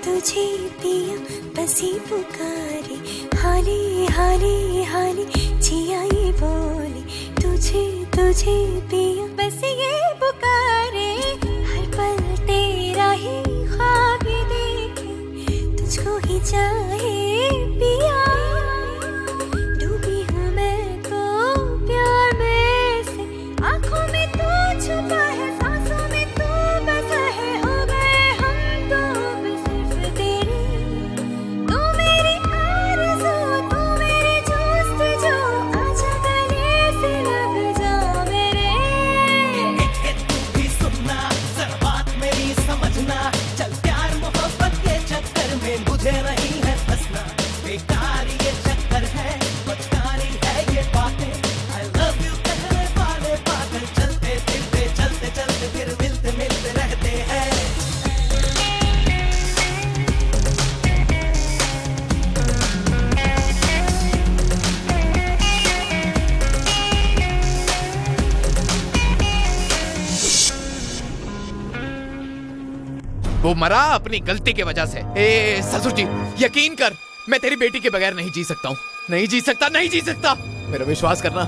तुझे पिया बसी पुकारे, हाली हाली हाली जिया ये बोले, तुझे तुझे पिया बस ये पुकारे, हर पल तेरा ही ख्वाब देखे, तुझको ही वो मरा अपनी गलती की वजह से। ए ससुर जी, यकीन कर, मैं तेरी बेटी के बगैर नहीं जी सकता हूँ। नहीं जी सकता, नहीं जी सकता। मेरा विश्वास करना,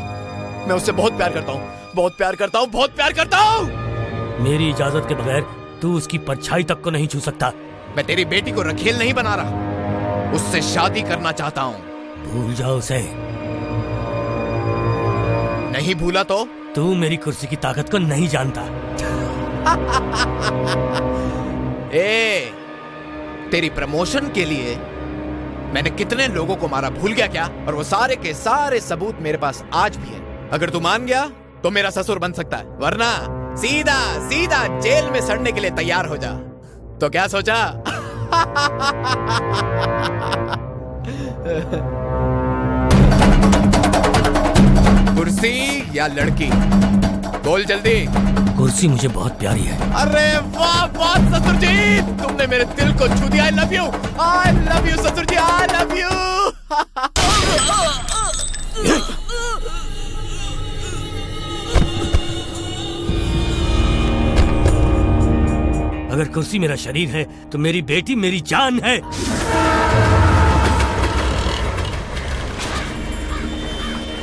मैं उससे बहुत प्यार करता हूँ, बहुत प्यार करता हूँ, बहुत प्यार करता हूँ। मेरी इजाजत के बगैर तू उसकी परछाई तक को नहीं छू सकता। मैं तेरी बेटी को रखेल नहीं बना रहा, उससे शादी करना चाहता हूँ। भूल जाओ उसे। नहीं भूला तो? तू मेरी कुर्सी की ताकत को नहीं जानता। ए, तेरी प्रमोशन के लिए मैंने कितने लोगों को मारा भूल गया क्या? और वो सारे के सारे सबूत मेरे पास आज भी है। अगर तू मान गया तो मेरा ससुर बन सकता है, वरना सीधा सीधा जेल में सड़ने के लिए तैयार हो जा। तो क्या सोचा? कुर्सी या लड़की? बोल जल्दी। कुर्सी मुझे बहुत प्यारी है। अरे वाह वाह ससुर जी, तुमने मेरे दिल को छू दिया। आई लव यू ससुर जी, आई लव यू। अगर कुर्सी मेरा शरीर है तो मेरी बेटी मेरी जान है।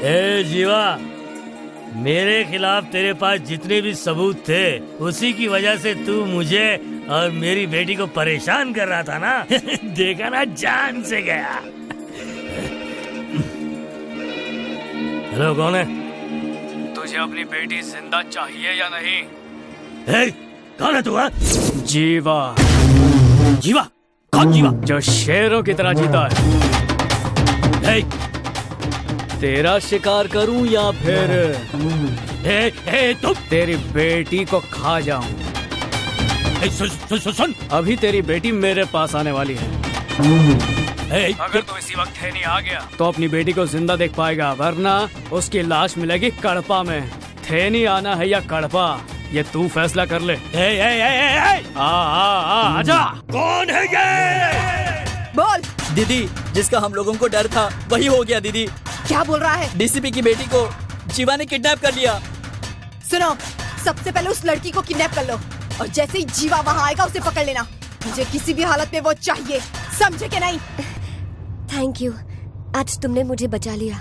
ए जीवा, मेरे खिलाफ तेरे पास जितने भी सबूत थे उसी की वजह से तू मुझे और मेरी बेटी को परेशान कर रहा था ना। देखा ना, जान से गया। हेलो, कौन है? तुझे अपनी बेटी जिंदा चाहिए या नहीं? कौन है तू? जीवा। जीवा? कौन जीवा? जो शेरों की तरह जीता है। तेरा शिकार करूं या फिर तुम तेरी बेटी को खा जाऊं? सुन, अभी तेरी बेटी मेरे पास आने वाली है। अगर तू इसी वक्त थेनी आ गया तो अपनी बेटी को जिंदा देख पाएगा, वरना उसकी लाश मिलेगी कड़पा में। थेनी आना है या कड़पा, ये तू फैसला कर ले। आजा। कौन है ये? बोल। दीदी, जिसका हम लोगों को डर था वही हो गया। दीदी, क्या बोल रहा है? डीसीपी की बेटी को जीवा ने किडनैप कर लिया। सुनो, सबसे पहले उस लड़की को किडनैप कर लो और जैसे ही जीवा वहाँ आएगा उसे पकड़ लेना। मुझे किसी भी हालत में वो चाहिए, समझे कि नहीं? थैंक यू, आज तुमने मुझे बचा लिया।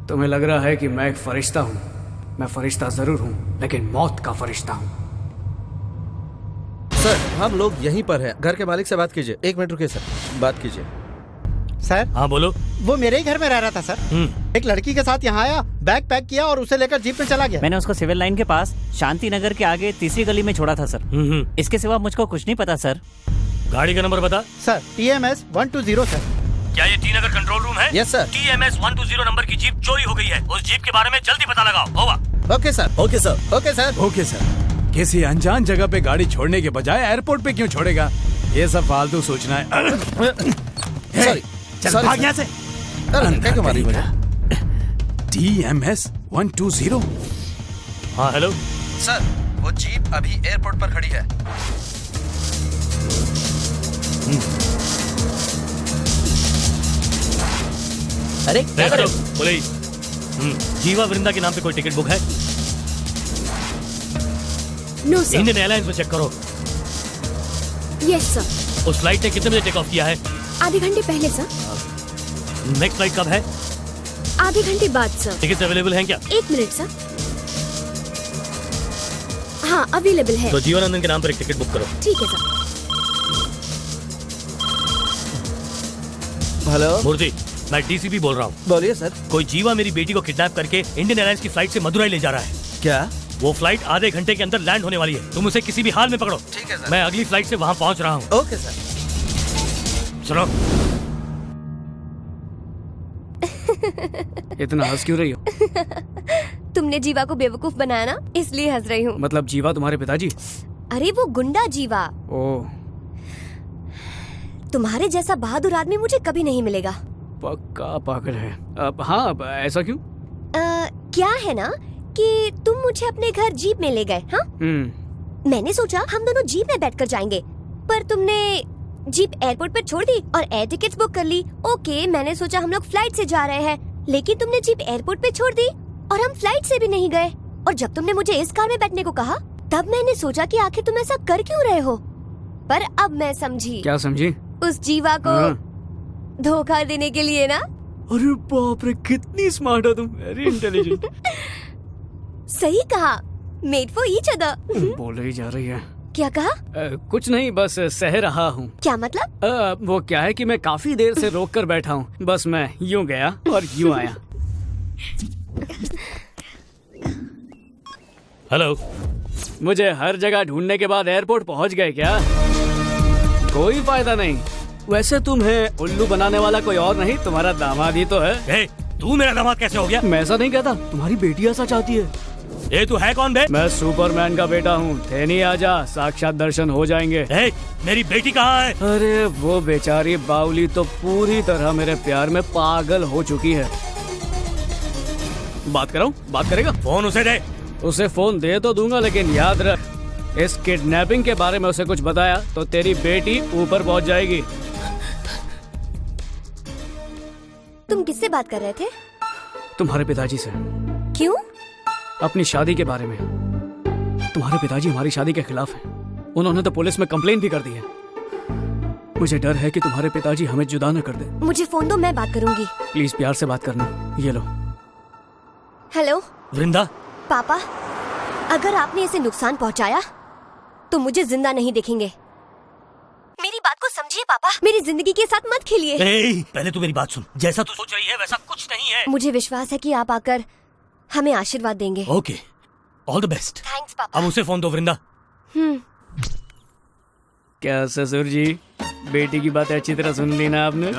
तुम्हें लग रहा है कि मैं एक फरिश्ता हूँ। मैं फरिश्ता जरूर हूँ, लेकिन मौत का फरिश्ता हूँ। सर, हम लोग यहीं पर हैं। घर के मालिक से बात कीजिए। 1 मिनट रुकिए सर, बात कीजिए। सर। हाँ बोलो। वो मेरे ही घर में रह रहा था सर। एक लड़की के साथ यहाँ आया, बैग पैक किया और उसे लेकर जीप में चला गया। मैंने उसको सिविल लाइन के पास शांति नगर के आगे तीसरी गली में छोड़ा था सर। इसके सिवा मुझको कुछ नहीं पता सर। गाड़ी का नंबर बता। Sir, TMS 120 sir. क्या ये टी नगर कंट्रोल रूम है? Yes sir. TMS 120 नंबर की जीप चोरी हो गई है। उस जीप के बारे में जल्दी पता लगाओ। Over. Okay sir. Okay sir. Okay sir. Okay sir. किसी अनजान जगह पे गाड़ी छोड़ने के बजाय एयरपोर्ट पे क्यों छोड़ेगा? ये सब फालतू सोचना है। सॉरी, चल भाग यहाँ से। क्या मारी मुझे? TMS 120। हाँ हेलो सर, वो जीप अभी एयरपोर्ट पर खड़ी है। अरे क्या कर रहे हो? पुलिस। जीवा वृंदा के नाम पे कोई टिकट बुक है? No sir. इंडियन एयरलाइंस में चेक करो। Yes sir. उस फ्लाइट ने कितने बजे टेक ऑफ किया है? आधे घंटे पहले सर। नेक्स्ट फ्लाइट कब है? आधे घंटे बाद सर। टिकट अवेलेबल हैं क्या? 1 मिनट सर। हाँ अवेलेबल है। तो जीवानंदन के नाम पर एक टिकट बुक करो। ठीक है सर। हेलो मूर्ति, मैं डीसीपी बोल रहा हूँ। बोलिए सर। कोई जीवा मेरी बेटी को किडनैप करके इंडियन एयरलाइंस की फ्लाइट से मदुरई ले जा रहा है। क्या? वो फ्लाइट आधे घंटे के अंदर लैंड होने वाली है। तुम उसे किसी भी हाल में पकड़ो। ठीक है सर। मैं अगली फ्लाइट से वहाँ पहुँच रहा हूँ। Okay sir. सुनो। इतना हंस क्यों रही हो? तुमने जीवा को बेवकूफ बनाया ना, इसलिए हंस रही हूँ। मतलब जीवा तुम्हारे पिताजी? अरे वो गुंडा जीवा। ओह, तुम्हारे जैसा बहादुर आदमी मुझे कभी नहीं मिलेगा। पक्का पागल है। अब हाँ, अब ऐसा क्यों? क्या है ना कि तुम मुझे अपने घर जीप में ले गए। हाँ, मैंने सोचा हम दोनों जीप में बैठकर जाएंगे, पर तुमने जीप एयरपोर्ट पर छोड़ दी और एयर टिकट्स बुक कर ली। ओके, मैंने सोचा हम लोग फ्लाइट से जा रहे हैं, लेकिन तुमने जीप एयरपोर्ट पे छोड़ दी और हम फ्लाइट से भी नहीं गए। और जब तुमने मुझे इस कार में बैठने को कहा, तब मैंने सोचा कि आखिर तुम ऐसा कर क्यों रहे हो। पर अब मैं समझी। क्या समझी? उस जीवा को धोखा देने के लिए ना। अरे बाप रे, कितनी स्मार्ट हो तुम, वेरी इंटेलिजेंट। सही कहा, मेड फॉर ईच अदर। बोल ही जा रही है। क्या कहा? कुछ नहीं, बस सह रहा हूँ। क्या मतलब? वो क्या है कि मैं काफी देर से रोक कर बैठा हूँ, बस मैं यूँ गया और यूँ आया। हेलो। मुझे हर जगह ढूंढने के बाद एयरपोर्ट पहुँच गए क्या? कोई फायदा नहीं। वैसे तुम्हें उल्लू बनाने वाला कोई और नहीं, तुम्हारा दामाद ही तो है। तू मेरा दामाद कैसे हो गया? मैं ऐसा नहीं कहता, तुम्हारी बेटी ऐसा चाहती है। ये तू है कौन बे? मैं सुपरमैन का बेटा हूँ। थे नहीं, आजा, साक्षात दर्शन हो जाएंगे। मेरी बेटी कहाँ है? अरे वो बेचारी बाउली तो पूरी तरह मेरे प्यार में पागल हो चुकी है। बात कराऊं? बात करेगा? फोन उसे दे। उसे फोन दे तो दूंगा, लेकिन याद रख, इस किडनैपिंग के बारे में उसे कुछ बताया तो तेरी बेटी ऊपर पहुंच जाएगी। तुम किससे बात कर रहे थे? तुम्हारे पिताजी से। क्यों? अपनी शादी के बारे में। तुम्हारे पिताजी हमारी शादी के खिलाफ हैं। उन्होंने तो पुलिस में कंप्लेंट भी कर दी है। मुझे डर है कि तुम्हारे पिताजी हमें जुदा न कर दे। मुझे फोन दो, मैं बात करूंगी। प्लीज प्यार से बात करना। ये लो। हेलो वृंदा। पापा, अगर आपने इसे नुकसान पहुंचाया तो मुझे जिंदा नहीं देखेंगे। मेरी बात को समझिए पापा, मेरी जिंदगी के साथ मत खेलिए। पहले तू मेरी बात सुन। जैसा तू सोच रही है वैसा कुछ नहीं है। मुझे विश्वास है कि आप आकर हमें आशीर्वाद देंगे। Okay, all the best. Thanks पापा। अब उसे फोन दो वृंदा। क्या ससुर जी, बेटी की बातें अच्छी तरह सुन ली ना आपने?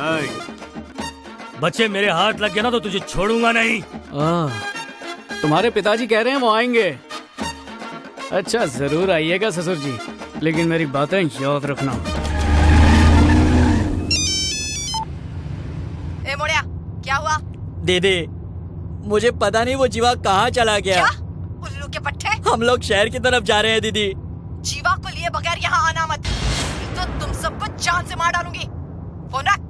बच्चे मेरे हाथ लग गया ना तो तुझे छोड़ूंगा नहीं। तुम्हारे पिताजी कह रहे हैं वो आएंगे। अच्छा, जरूर आइएगा ससुर जी, लेकिन मेरी बातें याद रखना। ए मोड़िया, क्या हुआ? दीदी, मुझे पता नहीं वो जीवा कहाँ चला गया। क्या? उल्लू के पट्टे? हम लोग शहर की तरफ जा रहे हैं दीदी। जीवा को लिए बगैर यहाँ आना मत, तो तुम सबको जान से मार डालूंगी। फोन रख।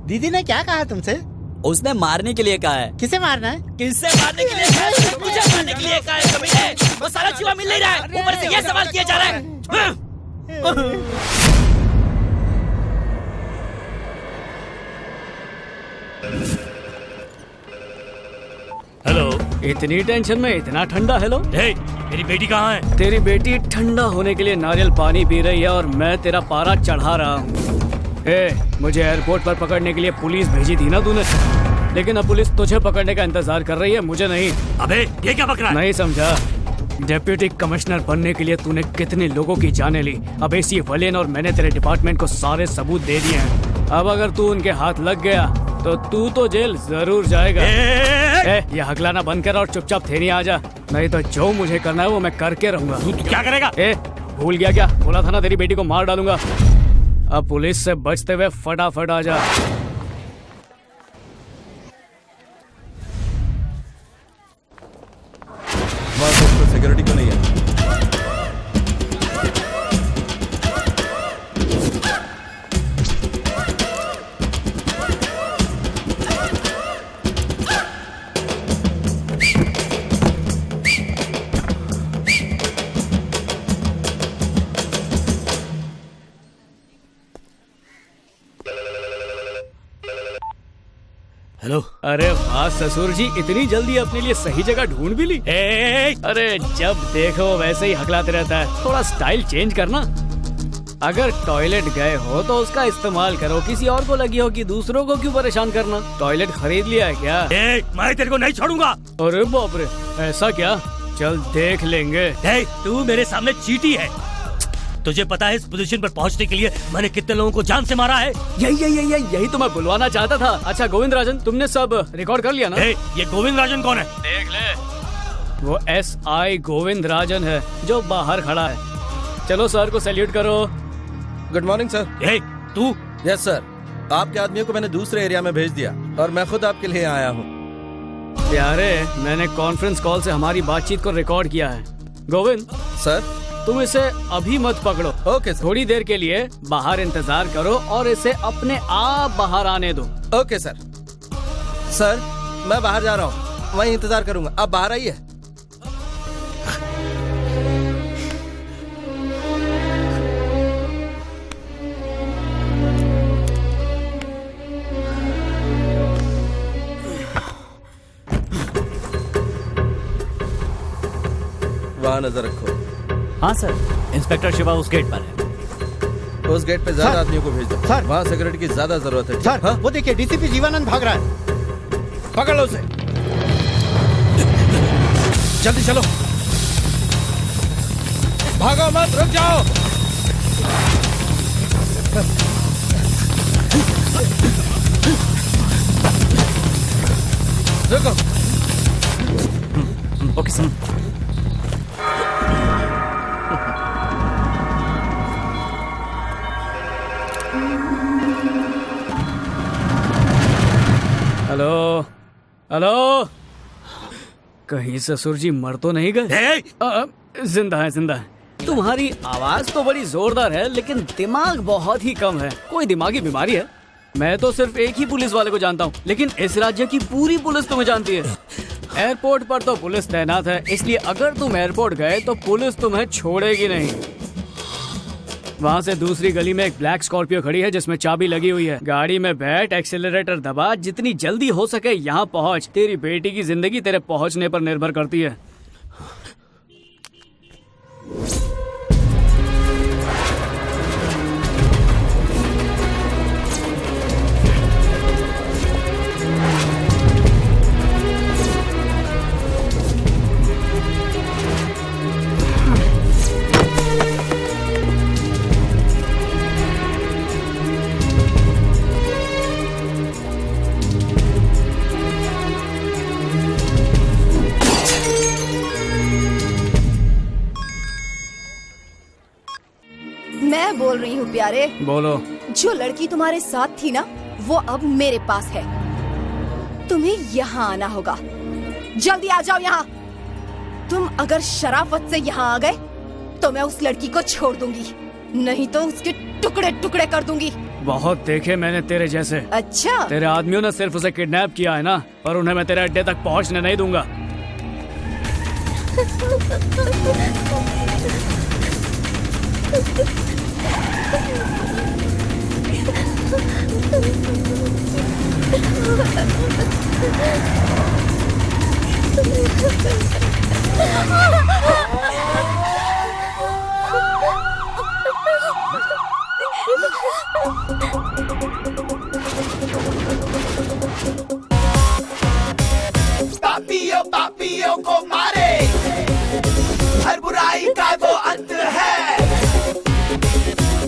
दीदी ने क्या कहा तुमसे? उसने मारने के लिए कहा है। किसे मारना है? किससे मारने के लिए कहा है? मुझे मारने के लिए कहा है। कमीने, वो सारा जीवा मिल नहीं रहा है, ऊपर से ये सवाल किया जा रहा है। हेलो। इतनी टेंशन में इतना ठंडा हेलो? मेरी बेटी कहाँ है? तेरी बेटी ठंडा होने के लिए नारियल पानी पी रही है और मैं तेरा पारा चढ़ा रहा हूँ। मुझे एयरपोर्ट पर पकड़ने के लिए पुलिस भेजी थी ना तूने, लेकिन अब पुलिस तुझे पकड़ने का इंतजार कर रही है, मुझे नहीं। अबे ये क्या बक रहा है? नहीं समझा? डिप्टी कमिश्नर बनने के लिए तूने कितने लोगों की जानें ली। अब एसी वलेन और मैंने तेरे डिपार्टमेंट को सारे सबूत दे दिए हैं। अब अगर तू उनके हाथ लग गया तो तू तो जेल जरूर जाएगा। ये हकलाना बंद कर और चुपचाप थे नहीं आ जा, नहीं तो जो मुझे करना है वो मैं करके रहूंगा। तू क्या करेगा? भूल गया क्या? बोला था ना तेरी बेटी को मार डालूंगा। अब पुलिस से बचते हुए फटाफट आ जा। सिक्योरिटी को नहीं है। हेलो। अरे वाह ससुर जी, इतनी जल्दी अपने लिए सही जगह ढूंढ भी ली। अरे जब देखो वैसे ही हकलाते रहता है, थोड़ा स्टाइल चेंज करना। अगर टॉयलेट गए हो तो उसका इस्तेमाल करो, किसी और को लगी हो कि दूसरों को क्यों परेशान करना। टॉयलेट खरीद लिया है क्या? मैं तेरे को नहीं छोड़ूंगा। अरे बाप रे, ऐसा क्या? चल देख लेंगे। तू मेरे सामने चीटी है। तुझे पता है इस पोजीशन पर पहुंचने के लिए मैंने कितने लोगों को जान से मारा है? यही तो मैं बुलवाना चाहता था। अच्छा गोविंद राजन, तुमने सब रिकॉर्ड कर लिया ना? ये गोविंद राजन कौन है? देख ले, वो SI गोविंद राजन है जो बाहर खड़ा है। चलो सर को सैल्यूट करो। Good morning sir. तू? यस सर, आपके आदमियों को मैंने दूसरे एरिया में भेज दिया और मैं खुद आपके लिए आया हूँ। प्यारे, मैंने कॉन्फ्रेंस कॉल से हमारी बातचीत को रिकॉर्ड किया है। गोविंद सर, तुम इसे अभी मत पकड़ो। Okay sir. थोड़ी देर के लिए बाहर इंतजार करो और इसे अपने आप बाहर आने दो। Okay sir. सर, मैं बाहर जा रहा हूँ, वहीं इंतजार करूंगा, आप बाहर आइए। वहाँ नजर रखो। हाँ सर, इंस्पेक्टर शिवा उस गेट पर है। उस गेट पे ज्यादा आदमियों को भेज दो सर, वहाँ सिक्योरिटी की ज्यादा जरूरत है सर। वो देखिए डीसीपी जीवानंद भाग रहा है। पकड़ लो उसे, जल्दी चलो, भागो मत, रुक जाओ। रुको। Okay sir. हेलो हेलो, कहीं ससुर जी मर तो नहीं गए? जिंदा है, जिंदा है। तुम्हारी आवाज तो बड़ी जोरदार है लेकिन दिमाग बहुत ही कम है। कोई दिमागी बीमारी है? मैं तो सिर्फ एक ही पुलिस वाले को जानता हूँ, लेकिन इस राज्य की पूरी पुलिस तुम्हें जानती है। एयरपोर्ट पर तो पुलिस तैनात है, इसलिए अगर तुम एयरपोर्ट गए तो पुलिस तुम्हें छोड़ेगी नहीं। वहाँ से दूसरी गली में एक ब्लैक स्कॉर्पियो खड़ी है जिसमें चाबी लगी हुई है। गाड़ी में बैठ, एक्सेलरेटर दबा, जितनी जल्दी हो सके यहाँ पहुँच। तेरी बेटी की जिंदगी तेरे पहुँचने पर निर्भर करती है। मैं बोल रही हूँ प्यारे। बोलो। जो लड़की तुम्हारे साथ थी ना, वो अब मेरे पास है। तुम्हें यहाँ आना होगा। जल्दी आ जाओ यहाँ। तुम अगर शराफत से यहाँ आ गए तो मैं उस लड़की को छोड़ दूंगी, नहीं तो उसके टुकड़े टुकड़े कर दूंगी। बहुत देखे मैंने तेरे जैसे। अच्छा? तेरे आदमियों ने सिर्फ उसे किडनैप किया है ना, पर उन्हें मैं तेरे अड्डे तक पहुँचने नहीं दूंगा। पापियों पापियों को मारे, हर बुराई का वो अंत है।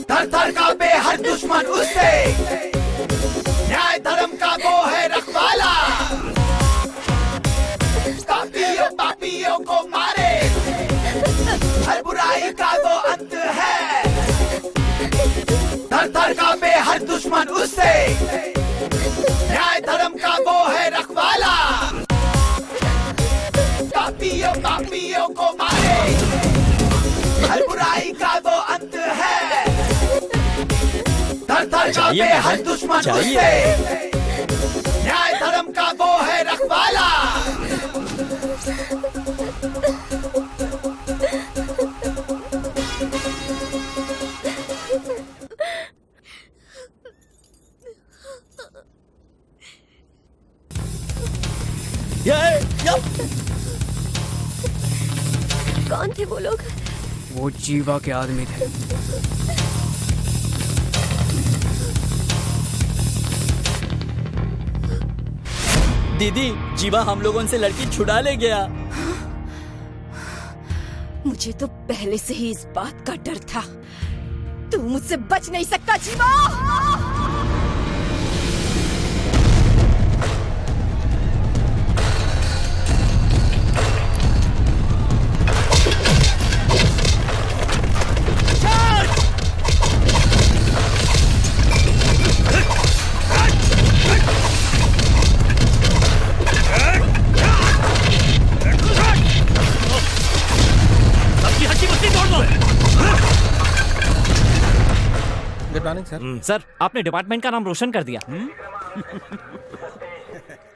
थर थर कांपे हर दुश्मन उससे, न्याय धर्म का वो है रखवाला। पापियों पापियों को मारे, हर बुराई का वो अंत है। थर थर कांपे हर दुश्मन उससे, न्याय धर्म का वो है रखवाला। पापियों पापियों को मारे, हर बुराई का वो अंत है। थर थर कांपे हर दुश्मन उससे, न्याय धर्म का वो है रखवाला। कौन थे वो लोग? वो जीवा के आदमी थे। दीदी, जीवा हम लोगों से लड़की छुड़ा ले गया। मुझे तो पहले से ही इस बात का डर था। तू मुझसे बच नहीं सकता जीवा। सर, आपने डिपार्टमेंट का नाम रोशन कर दिया।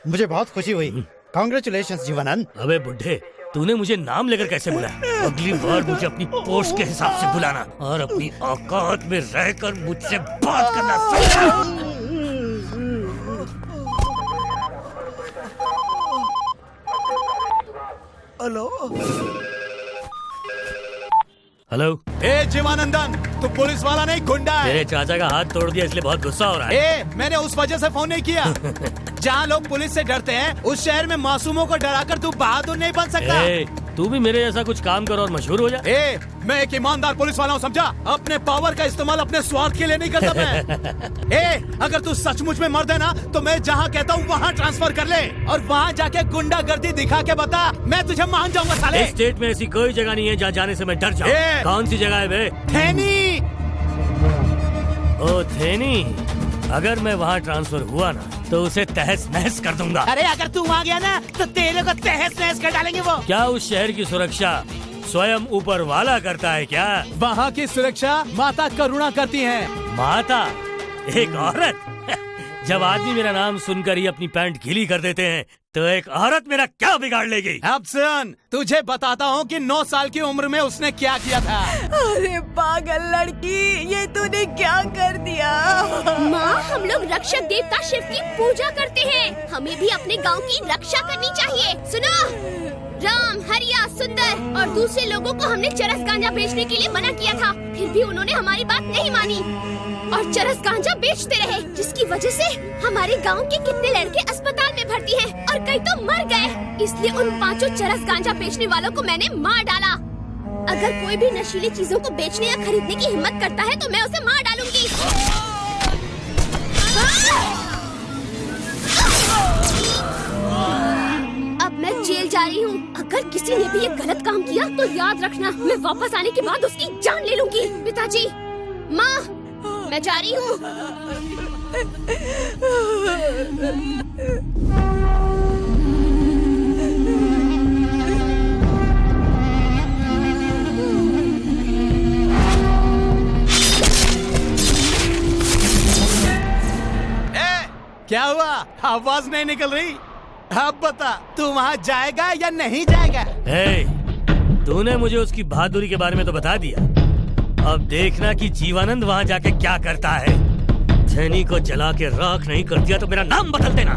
मुझे बहुत खुशी हुई। कांग्रेचुलेशंस जीवानंद। अबे बुड्ढे, तूने मुझे नाम लेकर कैसे बुलाया? अगली बार मुझे अपनी पोस्ट के हिसाब से बुलाना और अपनी औकात में रहकर मुझसे बात करना। Hello, hello. ए जीवानंदन, तू पुलिस वाला नहीं गुंडा है। तेरे चाचा का हाथ तोड़ दिया इसलिए बहुत गुस्सा हो रहा है। ए, मैंने उस वजह से फोन नहीं किया। जहाँ लोग पुलिस से डरते हैं उस शहर में मासूमों को डराकर तू बहादुर नहीं बन सकता। तू भी मेरे जैसा कुछ काम कर और मशहूर हो जा। मैं एक ईमानदार पुलिस वाला हूँ, समझा? अपने पावर का इस्तेमाल अपने स्वार्थ के लिए नहीं करता मैं। अगर तू सचमुच में मर्द है ना तो मैं जहाँ कहता हूँ वहाँ ट्रांसफर कर ले और वहाँ जाके गुंडागर्दी दिखा के बता, मैं तुझे मान जाऊंगा साले। इस स्टेट में ऐसी कोई जगह नहीं है जहाँ जाने से मैं डर जाऊँ। कौन सी जगह है बे? थेनी। ओ थेनी, अगर मैं वहाँ ट्रांसफर हुआ ना तो उसे तहस नहस कर दूंगा। अरे अगर तू वहाँ गया ना तो तेरे को तहस नहस कर डालेंगे वो। क्या उस शहर की सुरक्षा स्वयं ऊपर वाला करता है क्या? वहाँ की सुरक्षा माता करुणा करती है। माता? एक औरत? जब आदमी मेरा नाम सुनकर ही अपनी पैंट गीली कर देते हैं तो एक औरत मेरा क्या बिगाड़ लेगी? अब सुन, तुझे बताता हूँ कि 9 साल की उम्र में उसने क्या किया था। अरे पागल लड़की, ये तूने क्या कर दिया? माँ, हम लोग रक्षक देवता शिव की पूजा करते हैं, हमें भी अपने गांव की रक्षा करनी चाहिए। सुनो, राम, हरिया, सुंदर और दूसरे लोगों को हमने चरस गांजा बेचने के लिए मना किया था, फिर भी उन्होंने हमारी बात नहीं मानी और चरस गांजा बेचते रहे, जिसकी वजह से हमारे गांव के कितने लड़के अस्पताल में भर्ती हैं और कई तो मर गए। इसलिए उन 5 चरस गांजा बेचने वालों को मैंने मार डाला। अगर कोई भी नशीली चीजों को बेचने या खरीदने की हिम्मत करता है तो मैं उसे मार डालूंगी। अब मैं जेल जा रही हूँ। अगर किसी ने भी ये गलत काम किया तो याद रखना, मैं वापस आने के बाद उसकी जान ले लूंगी। पिताजी, माँ, मैं जा रही हूँ। क्या हुआ? आवाज नहीं निकल रही? अब बता, तू वहाँ जाएगा या नहीं जाएगा? तूने मुझे उसकी बहादुरी के बारे में तो बता दिया, अब देखना कि जीवानंद वहाँ जाके क्या करता है। थेनी को जला के राख नहीं कर दिया तो मेरा नाम बदल देना।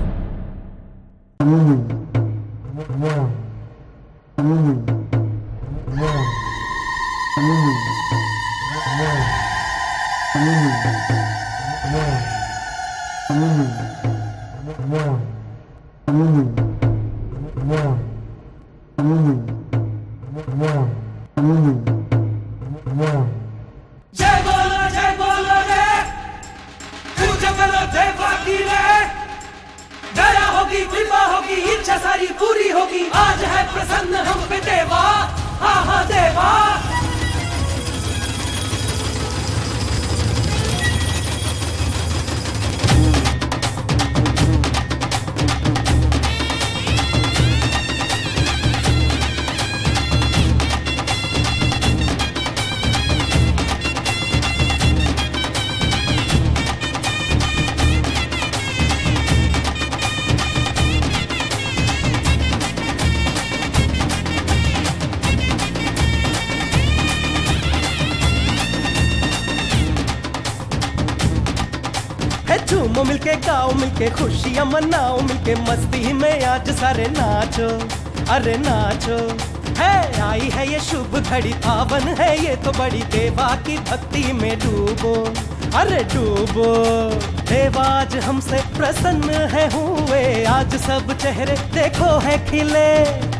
जय बोलो रे, पूजा करो देवा की रे, दया होगी, कृपा होगी, इच्छा सारी पूरी होगी, आज है प्रसन्न हम पे देवा, हाँ हाँ देवा। झूमो मिलके गाओ मिलके खुशियां मनाओ मिलके मस्ती में आज सारे नाचो, अरे नाचो। है आई है ये शुभ घड़ी, पावन है ये तो बड़ी, देवा की भक्ति में डूबो, अरे डूबो। देवा आज हमसे प्रसन्न है हुए, आज सब चेहरे देखो है खिले,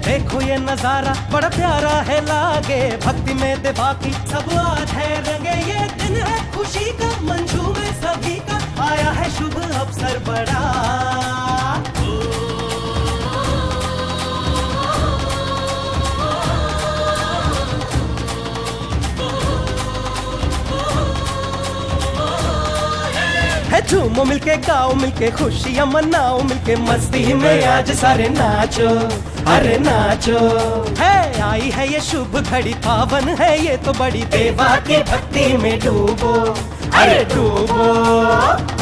देखो ये नजारा बड़ा प्यारा है लागे, भक्ति में देवा की सब आज है रंगे। ये दिन है खुशी का, मंजू में सभी का आया है शुभ अवसर बड़ा। है झूमो मिलके गाओ मिलके खुशियां मनाओ मिलके मस्ती में आज सारे नाचो, अरे नाचो। है आई है ये शुभ घड़ी, पावन है ये तो बड़ी, देवा की भक्ति में डूबो, अरे डूबो।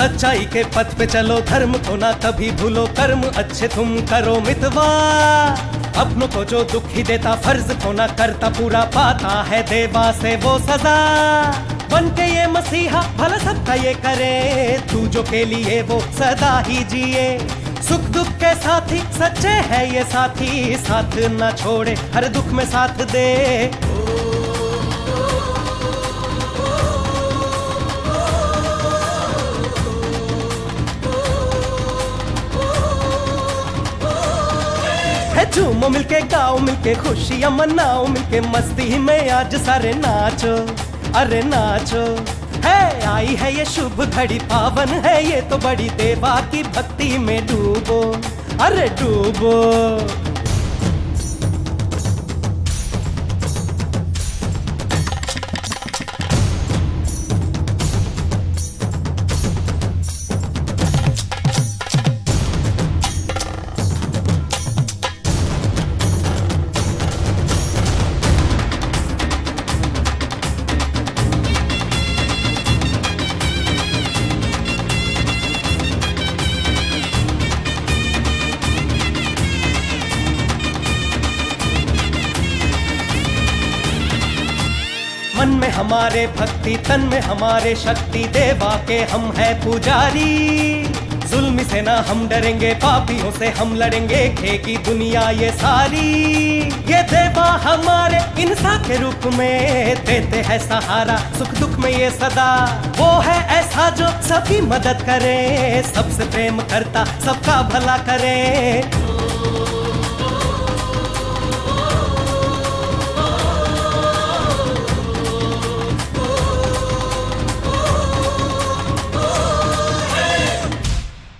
सच्चाई के पथ पे चलो, धर्म को ना कभी भूलो, कर्म अच्छे तुम करो मितवा। अपनों को जो दुख ही देता, फर्ज को ना करता पूरा, पाता है देवा से वो सजा। बन के ये मसीहा भला सबका ये करे, तू जो के लिए वो सदा ही जिए। सुख दुख के साथी सच्चे है ये साथी, साथ ना छोड़े हर दुख में साथ दे। झूमो मिलके, गाओ मिलके, खुशियां मनाओ मिलके, मस्ती में आज सारे नाचो, अरे नाचो। है आई है ये शुभ घड़ी, पावन है ये तो बड़ी, देवा की भक्ति में डूबो, अरे डूबो। मन में हमारे भक्ति, तन में हमारे शक्ति, देवा के हम है पुजारी। जुल्म से ना हम डरेंगे, पापियों से हम लड़ेंगे, खेगी दुनिया ये सारी। ये देवा हमारे इंसान के रूप में देते हैं सहारा, सुख दुख में ये सदा। वो है ऐसा जो सबकी मदद करे, सबसे प्रेम करता, सबका भला करे।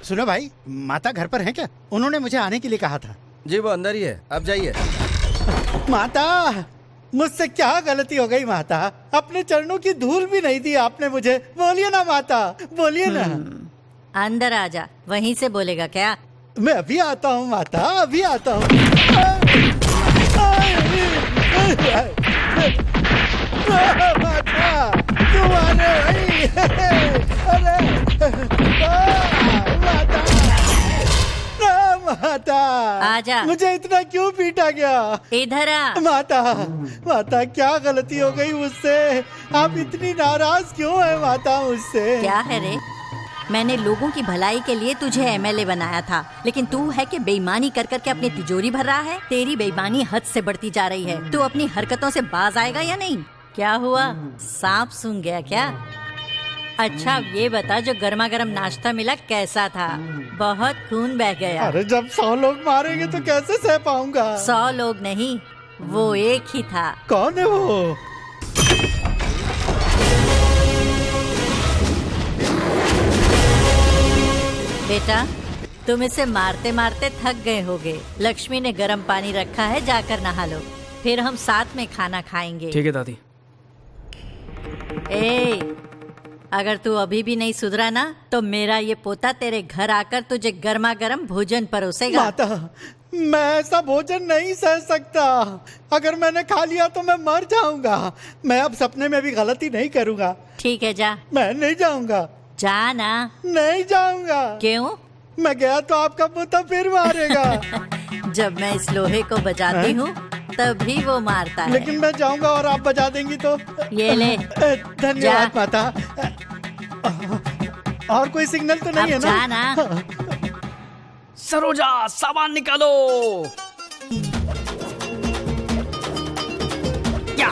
सुनो भाई, माता घर पर है क्या? उन्होंने मुझे आने के लिए कहा था। जी वो अंदर ही है, आप जाइए। माता, मुझसे क्या गलती हो गई माता? अपने चरणों की धूल भी नहीं दी आपने मुझे। बोलिए ना माता, बोलिए ना। अंदर आ जा, वहीं से बोलेगा क्या? मैं अभी आता हूँ माता, अभी आता हूँ। माता, क्यों आ रहे माता, आजा। मुझे इतना क्यों पीटा गया? इधर आ। माता, माता क्या गलती हो गई मुझसे? आप इतनी नाराज क्यों है माता मुझसे? क्या है रे? मैंने लोगों की भलाई के लिए तुझे एमएलए बनाया था, लेकिन तू है कि बेईमानी कर करके अपनी तिजोरी भर रहा है। तेरी बेईमानी हद से बढ़ती जा रही है। तू अपनी हरकतों से बाज आएगा या नहीं? क्या हुआ, सांप सूंघ गया क्या? अच्छा ये बता, जो गर्मा गर्म नाश्ता मिला कैसा था? बहुत खून बह गया। अरे जब 100 लोग मारेंगे तो कैसे सह पाऊंगा? 100 लोग नहीं, वो एक ही था। कौन है वो? बेटा तुम इसे मारते मारते थक गए होगे। लक्ष्मी ने गर्म पानी रखा है, जाकर नहा लो, फिर हम साथ में खाना खाएंगे। ठीक है दादी। अगर तू अभी भी नहीं सुधरा ना, तो मेरा ये पोता तेरे घर आकर तुझे गर्मा गर्म भोजन परोसेगा। माता, मैं ऐसा भोजन नहीं सह सकता। अगर मैंने खा लिया तो मैं मर जाऊंगा। मैं अब सपने में भी गलती नहीं करूंगा। ठीक है जा। मैं नहीं जाऊंगा। जा ना। नहीं जाऊंगा। क्यों? मैं गया तो आपका पोता फिर मारेगा। जब मैं इस लोहे को बजाती हूँ तभी वो मारता है। लेकिन मैं जाऊंगा और आप बजा देंगी तो? ये ले। धन्यवाद माता। और कोई सिग्नल तो नहीं है ना? जाना। सरोजा सामान निकालो। क्या?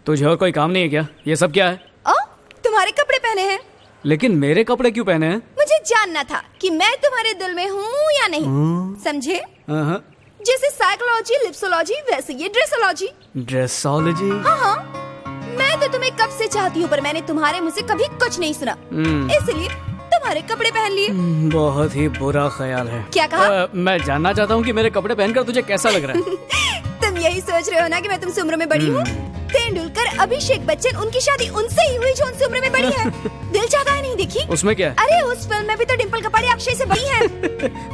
तुझे और कोई काम नहीं है क्या? ये सब क्या है? तुम्हारे कपड़े पहने हैं। लेकिन मेरे कपड़े क्यों पहने हैं? मुझे जानना था कि मैं तुम्हारे दिल में हूँ या नहीं। समझे? जैसे साइकोलॉजी, लिप्सोलॉजी, वैसे ये ड्रेसोलॉजी। ड्रेसोलॉजी? हाँ, मैं तो तुम्हें कब से चाहती हूँ, पर मैंने तुम्हारे मुंह से कभी कुछ नहीं सुना, इसलिए तुम्हारे कपड़े पहन लिए। बहुत ही बुरा ख्याल है। क्या कहा? मैं जानना चाहता हूँ कि मेरे कपड़े पहनकर तुझे कैसा लग रहा है? तुम यही सोच रहे हो ना कि मैं तुमसे उम्र में बड़ी हूँ? तेंदुलकर, अभिषेक बच्चन, उनकी शादी उनसे ही हुई जो उनसे उम्र में बड़ी है। दिल चाहता है नहीं देखी? उसमें क्या है? अरे उस फिल्म में भी तो डिम्पल कपाड़िया अक्षय से बड़ी है।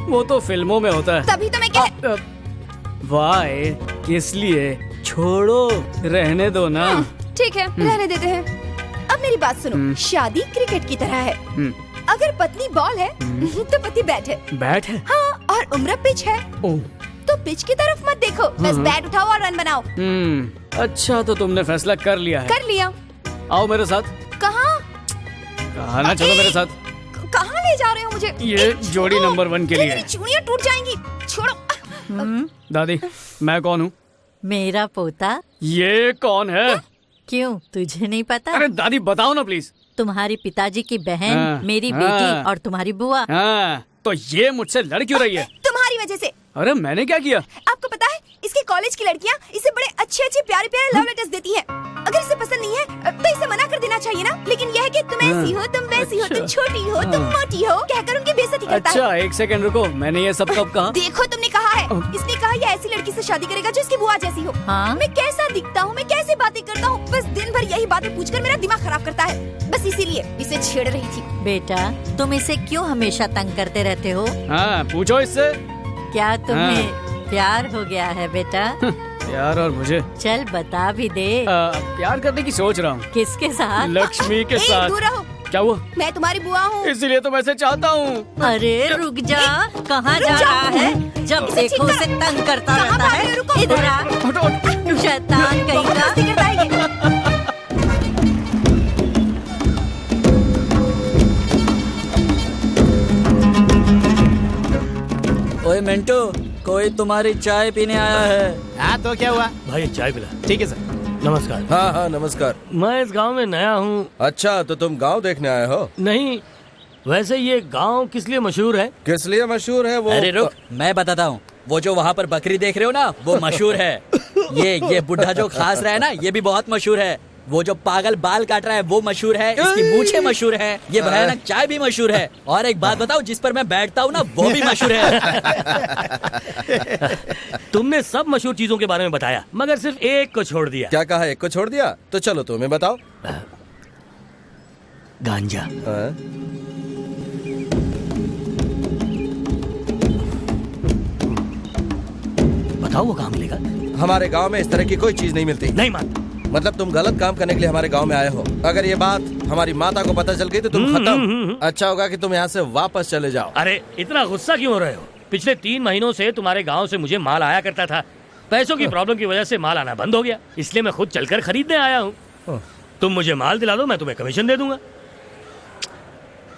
वो तो फिल्मों में होता है। तभी तो मैं वाई, किस लिए? छोड़ो, रहने दो ना। ठीक है, रहने देते हैं। अब मेरी बात सुनो, शादी क्रिकेट की तरह है। अगर पत्नी बॉल है तो पति बैट है। बैट है? हाँ, और उम्र पिच है। तो पिच की तरफ मत देखो, बस बैट उठाओ और रन बनाओ। अच्छा, तो तुमने फैसला कर लिया है? कर लिया। आओ मेरे साथ। कहाँ? कहाँ ना, चलो मेरे साथ। कहाँ ले जा रहे हो मुझे? ये जोड़ी नंबर 1 के लिए। मेरी चूड़ियाँ टूट जाएंगी, छोड़ो। दादी, मैं कौन हूँ? मेरा पोता। ये कौन है? क्यों, तुझे नहीं पता? अरे दादी बताओ ना प्लीज। तुम्हारी पिताजी की बहन, मेरी बेटी और तुम्हारी बुआ। तो ये मुझसे लड़ क्यों रही है? तुम्हारी वजह से। अरे मैंने क्या किया? आपको पता है, इसके कॉलेज की लड़कियाँ इसे बड़े अच्छे अच्छे प्यारे प्यारे लव लेटर्स देती हैं। अगर इसे पसंद नहीं है तो इसे मना कर देना चाहिए ना। लेकिन यह है कि तुम ऐसी हो, तुम वैसी हो, तुम छोटी हो, तुम मोटी हो, कहकर उनकी बेइज्जती करता है। अच्छा, एक सेकंड रुको, मैंने ये सब कब कहा? देखो, तुमने कहा है। इसने कहा ये ऐसी लड़की से शादी करेगा जो इसकी बुआ जैसी हो। मैं कैसा दिखता हूँ, मैं कैसे बातें करता हूँ, बस दिन भर यही बातें पूछकर मेरा दिमाग खराब करता है। बस इसीलिए इसे छेड़ रही थी। बेटा, तुम इसे क्यों हमेशा तंग करते रहते हो? हाँ, पूछो इससे। क्या तुम्हें प्यार हो गया है बेटा? प्यार और मुझे? चल बता भी दे। प्यार करने की सोच रहा हूँ। किसके साथ? लक्ष्मी के साथ। दूर रहो। क्या हुआ? मैं तुम्हारी बुआ हूँ। इसीलिए तो मैं इसे चाहता हूँ। अरे रुक जा, कहाँ जा रहा है? जब देखो उसे तंग करता रहता है। इधर आ, शैतान कहीं का। ओए मिंटू, कोई तुम्हारी चाय पीने आया है। हाँ, तो क्या हुआ? भाई चाय पिला। ठीक है सर। नमस्कार। हाँ हाँ नमस्कार। मैं इस गांव में नया हूँ। अच्छा, तो तुम गांव देखने आए हो? नहीं, वैसे ये गांव किस लिए मशहूर है? किस लिए मशहूर है वो? अरे रुक, मैं बताता हूँ। वो जो वहाँ पर बकरी देख रहे हो ना, वो मशहूर है। ये बुढ़ा जो खास रहा है ना, ये भी बहुत मशहूर है। वो जो पागल बाल काट रहा है वो मशहूर है। इसकी मूछें मशहूर है। ये भयानक चाय भी मशहूर है। और एक बात बताओ, जिस पर मैं बैठता हूँ ना, वो भी मशहूर है। तुमने सब मशहूर चीजों के बारे में बताया, मगर सिर्फ एक को छोड़ दिया। क्या कहा? एक को छोड़ दिया? तो चलो तुम्हें बताओ। गांजा। बताओ वो कहाँ मिलेगा? हमारे गांव में इस तरह की कोई चीज नहीं मिलती। नहीं मानता। मतलब तुम गलत काम करने के लिए हमारे गांव में आए हो। अगर ये बात हमारी माता को पता चल गई तो तुम खत्म। अच्छा होगा कि तुम यहाँ से वापस चले जाओ। अरे इतना गुस्सा क्यों हो रहे हो? पिछले 3 महीनों से तुम्हारे गांव से मुझे माल आया करता था। पैसों की प्रॉब्लम की वजह से माल आना बंद हो गया, इसलिए मैं खुद चलकर खरीदने आया हूँ। तुम मुझे माल दिला दो, मैं तुम्हें कमीशन दे दूंगा।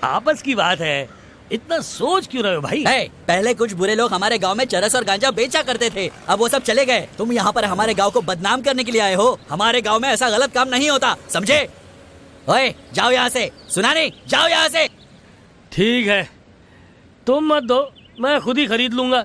आपस की बात है, इतना सोच क्यों रहे हो भाई? पहले कुछ बुरे लोग हमारे गांव में चरस और गांजा बेचा करते थे, अब वो सब चले गए। तुम यहाँ पर हमारे गांव को बदनाम करने के लिए आए हो। हमारे गांव में ऐसा गलत काम नहीं होता, समझे? ओए जाओ यहाँ से। सुना नहीं? जाओ यहाँ से। ठीक है, तुम मत दो, मैं खुद ही खरीद लूंगा।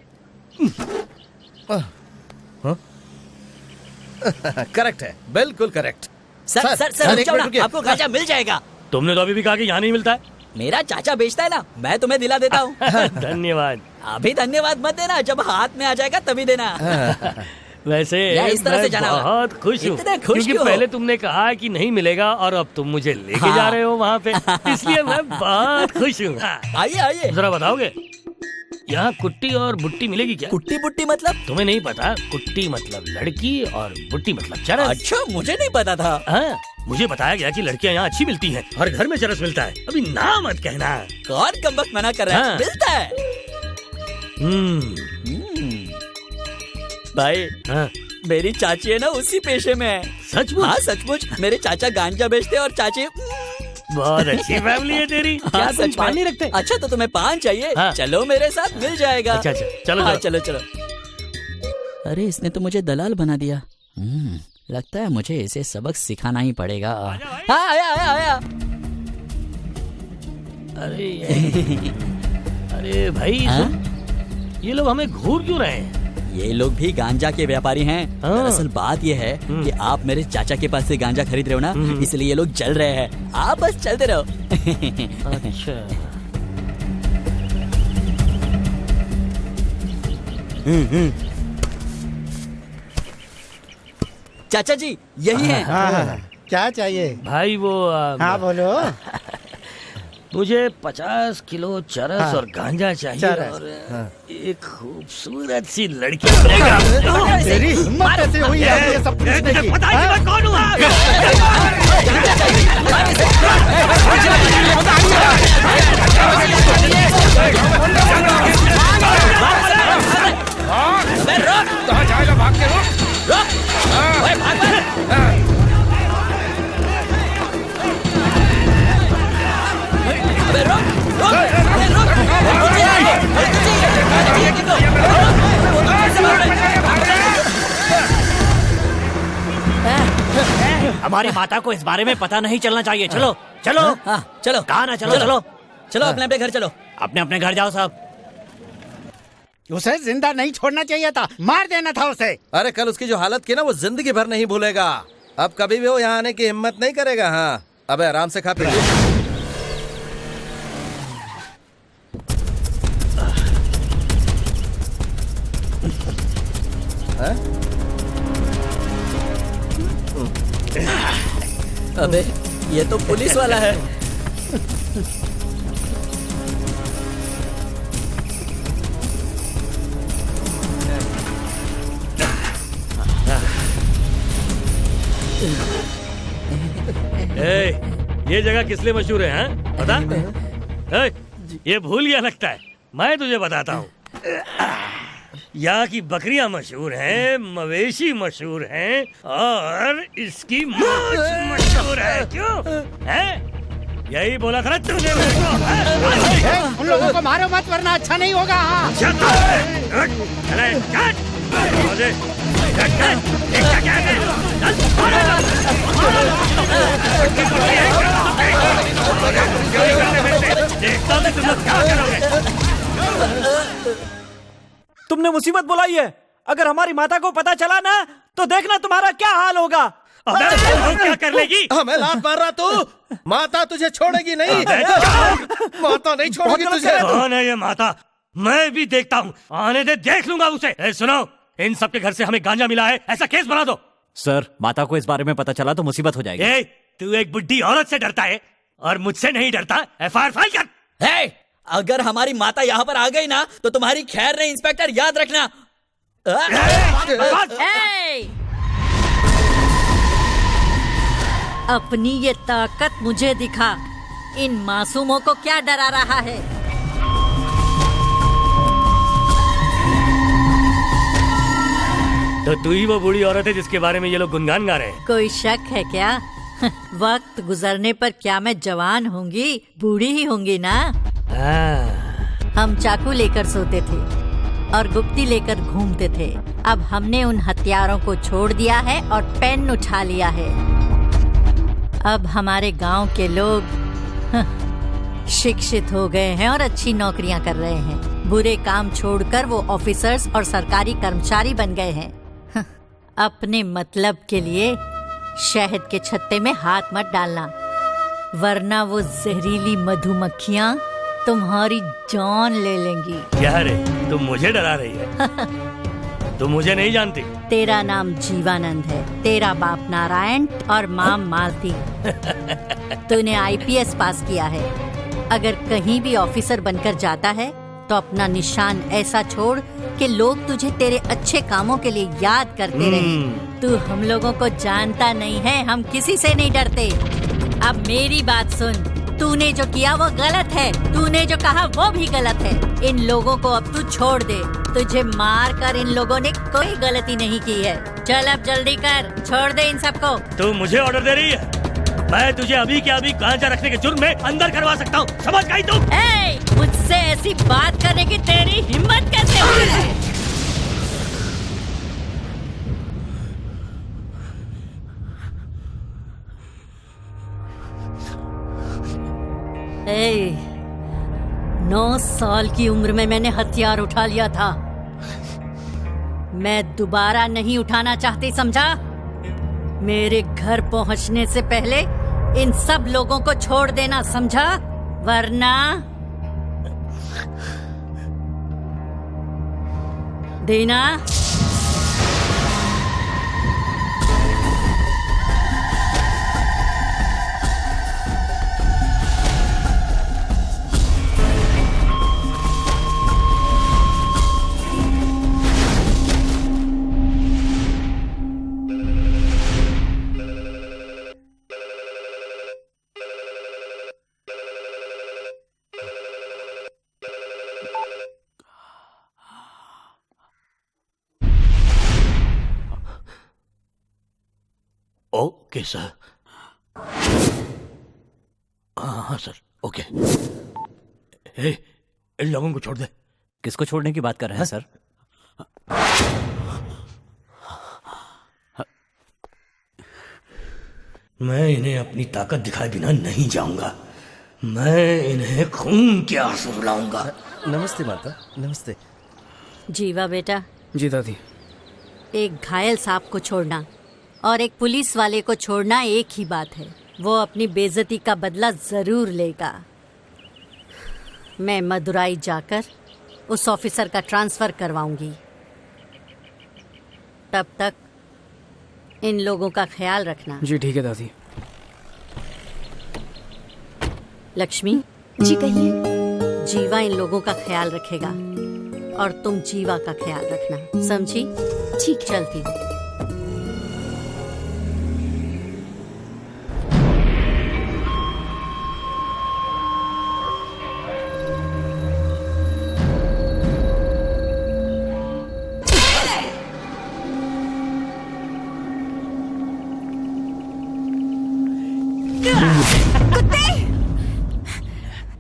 करेक्ट है, बिल्कुल करेक्ट। सर सर सर, जाओ ना, आपको गांजा मिल जाएगा। तुमने तो अभी भी कहा कि यहाँ नहीं मिलता है। मेरा चाचा बेचता है ना, मैं तुम्हें दिला देता हूँ। धन्यवाद। अभी धन्यवाद मत देना, जब हाथ में आ जाएगा तभी देना। वैसे इस तरह से जाना बहुत खुश हूँ, इतने खुश क्योंकि पहले तुमने कहा कि नहीं मिलेगा और अब तुम मुझे लेके जा रहे हो वहाँ पे, इसलिए मैं बहुत खुश हूँ। आइए आइए। जरा बताओगे यहाँ कुट्टी और बुट्टी मिलेगी क्या? कुट्टी बुट्टी मतलब? तुम्हें नहीं पता? कुट्टी मतलब लड़की और बुट्टी मतलब चरस। अच्छा, मुझे नहीं पता था। हाँ, मुझे बताया गया कि लड़कियाँ यहाँ अच्छी मिलती हैं, हर घर में चरस मिलता है। अभी ना मत कहना। कौन कमबख्त मना कर रहा है? हाँ। मिलता है। भाई, हाँ। मेरी चाची है ना, उसी पेशे में है। सचमुच? हाँ सचमुच। मेरे चाचा गांजा बेचते और चाची। बहुत अच्छी फैमिली है तेरी। क्या तुम पान नहीं रखते? अच्छा, तो तुम्हें पान चाहिए? हाँ। चलो मेरे साथ, मिल जाएगा। अच्छा, चलो हाँ, चलो चलो। अरे इसने तो मुझे दलाल बना दिया। लगता है मुझे इसे सबक सिखाना ही पड़ेगा। हाँ, आया आया आया। अरे भाई, ये लोग हमें घूर क्यों रहे हैं? ये लोग भी गांजा के व्यापारी हैं। दरअसल बात ये है कि आप मेरे चाचा के पास से गांजा खरीद रहे हो ना, इसलिए ये लोग चल रहे हैं। आप बस चलते रहो। अच्छा। चाचा जी यही है। क्या चाहिए भाई? वो हाँ बोलो। मुझे 50 किलो चरस हाँ। और गांजा चाहिए चरस, और हाँ। एक खूबसूरत सी लड़की। तेरी हिम्मत कैसे हुई है ये सब पूछने की? पता है मैं कौन हूँ? कहाँ जाएगा? भाग के रुक। ओए भाग भाग। अबे हमारी माता को इस बारे में पता नहीं चलना चाहिए। चलो चलो चलो कहा ना चलो चलो चलो अपने अपने घर चलो। अपने अपने घर जाओ सब। उसे जिंदा नहीं छोड़ना चाहिए था, मार देना था उसे। अरे कल उसकी जो हालत की ना वो जिंदगी भर नहीं भूलेगा। अब कभी भी वो यहाँ आने की हिम्मत नहीं करेगा। हाँ अबे आराम से खा पी ले। अबे ये तो पुलिस वाला है। ये जगह किस लिए मशहूर है? हाँ? पता? ये भूल गया लगता है। मैं तुझे बताता हूँ। यहाँ की बकरियां मशहूर हैं, मवेशी मशहूर हैं और इसकी मौज मशहूर है। क्यों है? यही बोला था ना तूने मेरे को। उन लोगों को मारो मत वरना अच्छा नहीं होगा। तुमने मुसीबत बुलाई है। अगर हमारी माता को पता चला ना तो देखना तुम्हारा क्या हाल होगा। क्या कर लेगी? हमें लात मार रहा तू? माता तुझे छोड़ेगी नहीं। माता नहीं छोड़ेगी तुझे। कौन है ये माता? मैं भी देखता हूँ। आने दे, देख लूंगा उसे। सुनो, इन सबके घर से हमें गांजा मिला है, ऐसा केस बना दो। सर माता को इस बारे में पता चला तो मुसीबत हो जाएगी। तू एक बुढ़ी औरत से डरता है और मुझसे नहीं डरता? FIR फाइल कर। अगर हमारी माता यहाँ पर आ गई ना तो तुम्हारी खैर नहीं इंस्पेक्टर, याद रखना। अपनी ये ताकत मुझे दिखा। इन मासूमों को क्या डरा रहा है? तो तू ही वो बूढ़ी औरत है जिसके बारे में ये लोग गुनगान गा रहे हैं। कोई शक है क्या? वक्त गुजरने पर क्या मैं जवान होंगी? बूढ़ी ही होंगी ना। हम चाकू लेकर सोते थे और गुप्ती लेकर घूमते थे। अब हमने उन हथियारों को छोड़ दिया है और पेन उठा लिया है। अब हमारे गांव के लोग शिक्षित हो गए हैं और अच्छी नौकरियां कर रहे हैं। बुरे काम छोड़कर वो ऑफिसर्स और सरकारी कर्मचारी बन गए हैं। अपने मतलब के लिए शहद के छत्ते में हाथ मत डालना, वरना वो जहरीली मधुमक्खियां तुम्हारी जान ले लेंगी। क्या रे, तुम मुझे डरा रही है? तुम मुझे नहीं जानती। तेरा नाम जीवानंद है, तेरा बाप नारायण और माँ मालती। तूने IPS पास किया है। अगर कहीं भी ऑफिसर बनकर जाता है तो अपना निशान ऐसा छोड़ कि लोग तुझे तेरे अच्छे कामों के लिए याद करते रहें। तू हम लोगों को जानता नहीं है, हम किसी से नहीं डरते। अब मेरी बात सुन, तूने जो किया वो गलत है, तूने जो कहा वो भी गलत है। इन लोगों को अब तू छोड़ दे। तुझे मार कर इन लोगों ने कोई गलती नहीं की है। चल अब जल्दी कर, छोड़ दे इन सबको। तू मुझे ऑर्डर दे रही है? मैं तुझे अभी के अभी गांजा रखने के जुर्म में अंदर करवा सकता हूँ, समझ गई तू? मुझसे ऐसी बात करने की तेरी हिम्मत कैसे हुई है? ए, 9 साल की उम्र में मैंने हथियार उठा लिया था। मैं दोबारा नहीं उठाना चाहती, समझा? मेरे घर पहुंचने से पहले इन सब लोगों को छोड़ देना, समझा? वरना देना। सर। हाँ सर, ओके। इन लोगों को छोड़ दे। किसको छोड़ने की बात कर रहे हैं सर? मैं इन्हें अपनी ताकत दिखाए बिना नहीं जाऊंगा। मैं इन्हें खून के आंसू रुलाऊंगा। नमस्ते माता, नमस्ते। जीवा बेटा। जी दादी। एक घायल सांप को छोड़ना और एक पुलिस वाले को छोड़ना एक ही बात है। वो अपनी बेइज्जती का बदला जरूर लेगा। मैं मदुराई जाकर उस ऑफिसर का ट्रांसफर करवाऊंगी। तब तक इन लोगों का ख्याल रखना। जी ठीक है दादी। लक्ष्मी। जी कहिए। जीवा इन लोगों का ख्याल रखेगा और तुम जीवा का ख्याल रखना, समझी? ठीक। चलती।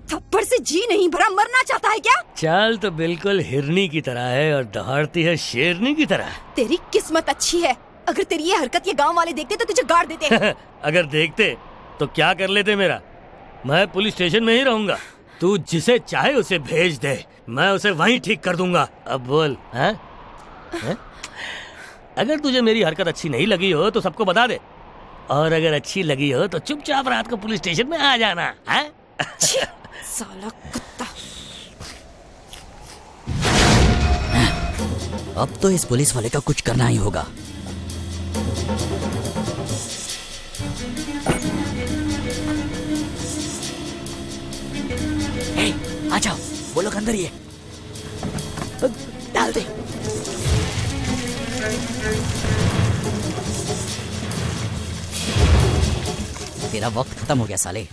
थप्पड़ से जी नहीं भरा, मरना चाहता है क्या? चाल तो बिल्कुल हिरनी की तरह है और दहाड़ती है शेरनी की तरह। तेरी किस्मत अच्छी है, अगर तेरी ये हरकत ये गांव वाले देखते तो तुझे गाड़ देते। अगर देखते तो क्या कर लेते मेरा? मैं पुलिस स्टेशन में ही रहूंगा। तू जिसे चाहे उसे भेज दे, मैं उसे वहीं ठीक कर दूंगा। अब बोल, हैं? हैं? अगर तुझे मेरी हरकत अच्छी नहीं लगी हो तो सबको बता दे, और अगर अच्छी लगी हो तो चुपचाप रात को पुलिस स्टेशन में आ जाना। हैं? साला कुत्ता। अब तो इस पुलिस वाले का कुछ करना ही होगा। आ जाओ, वो लोग अंदर ही है। डाल दे। तेरा वक्त खत्म हो गया साले।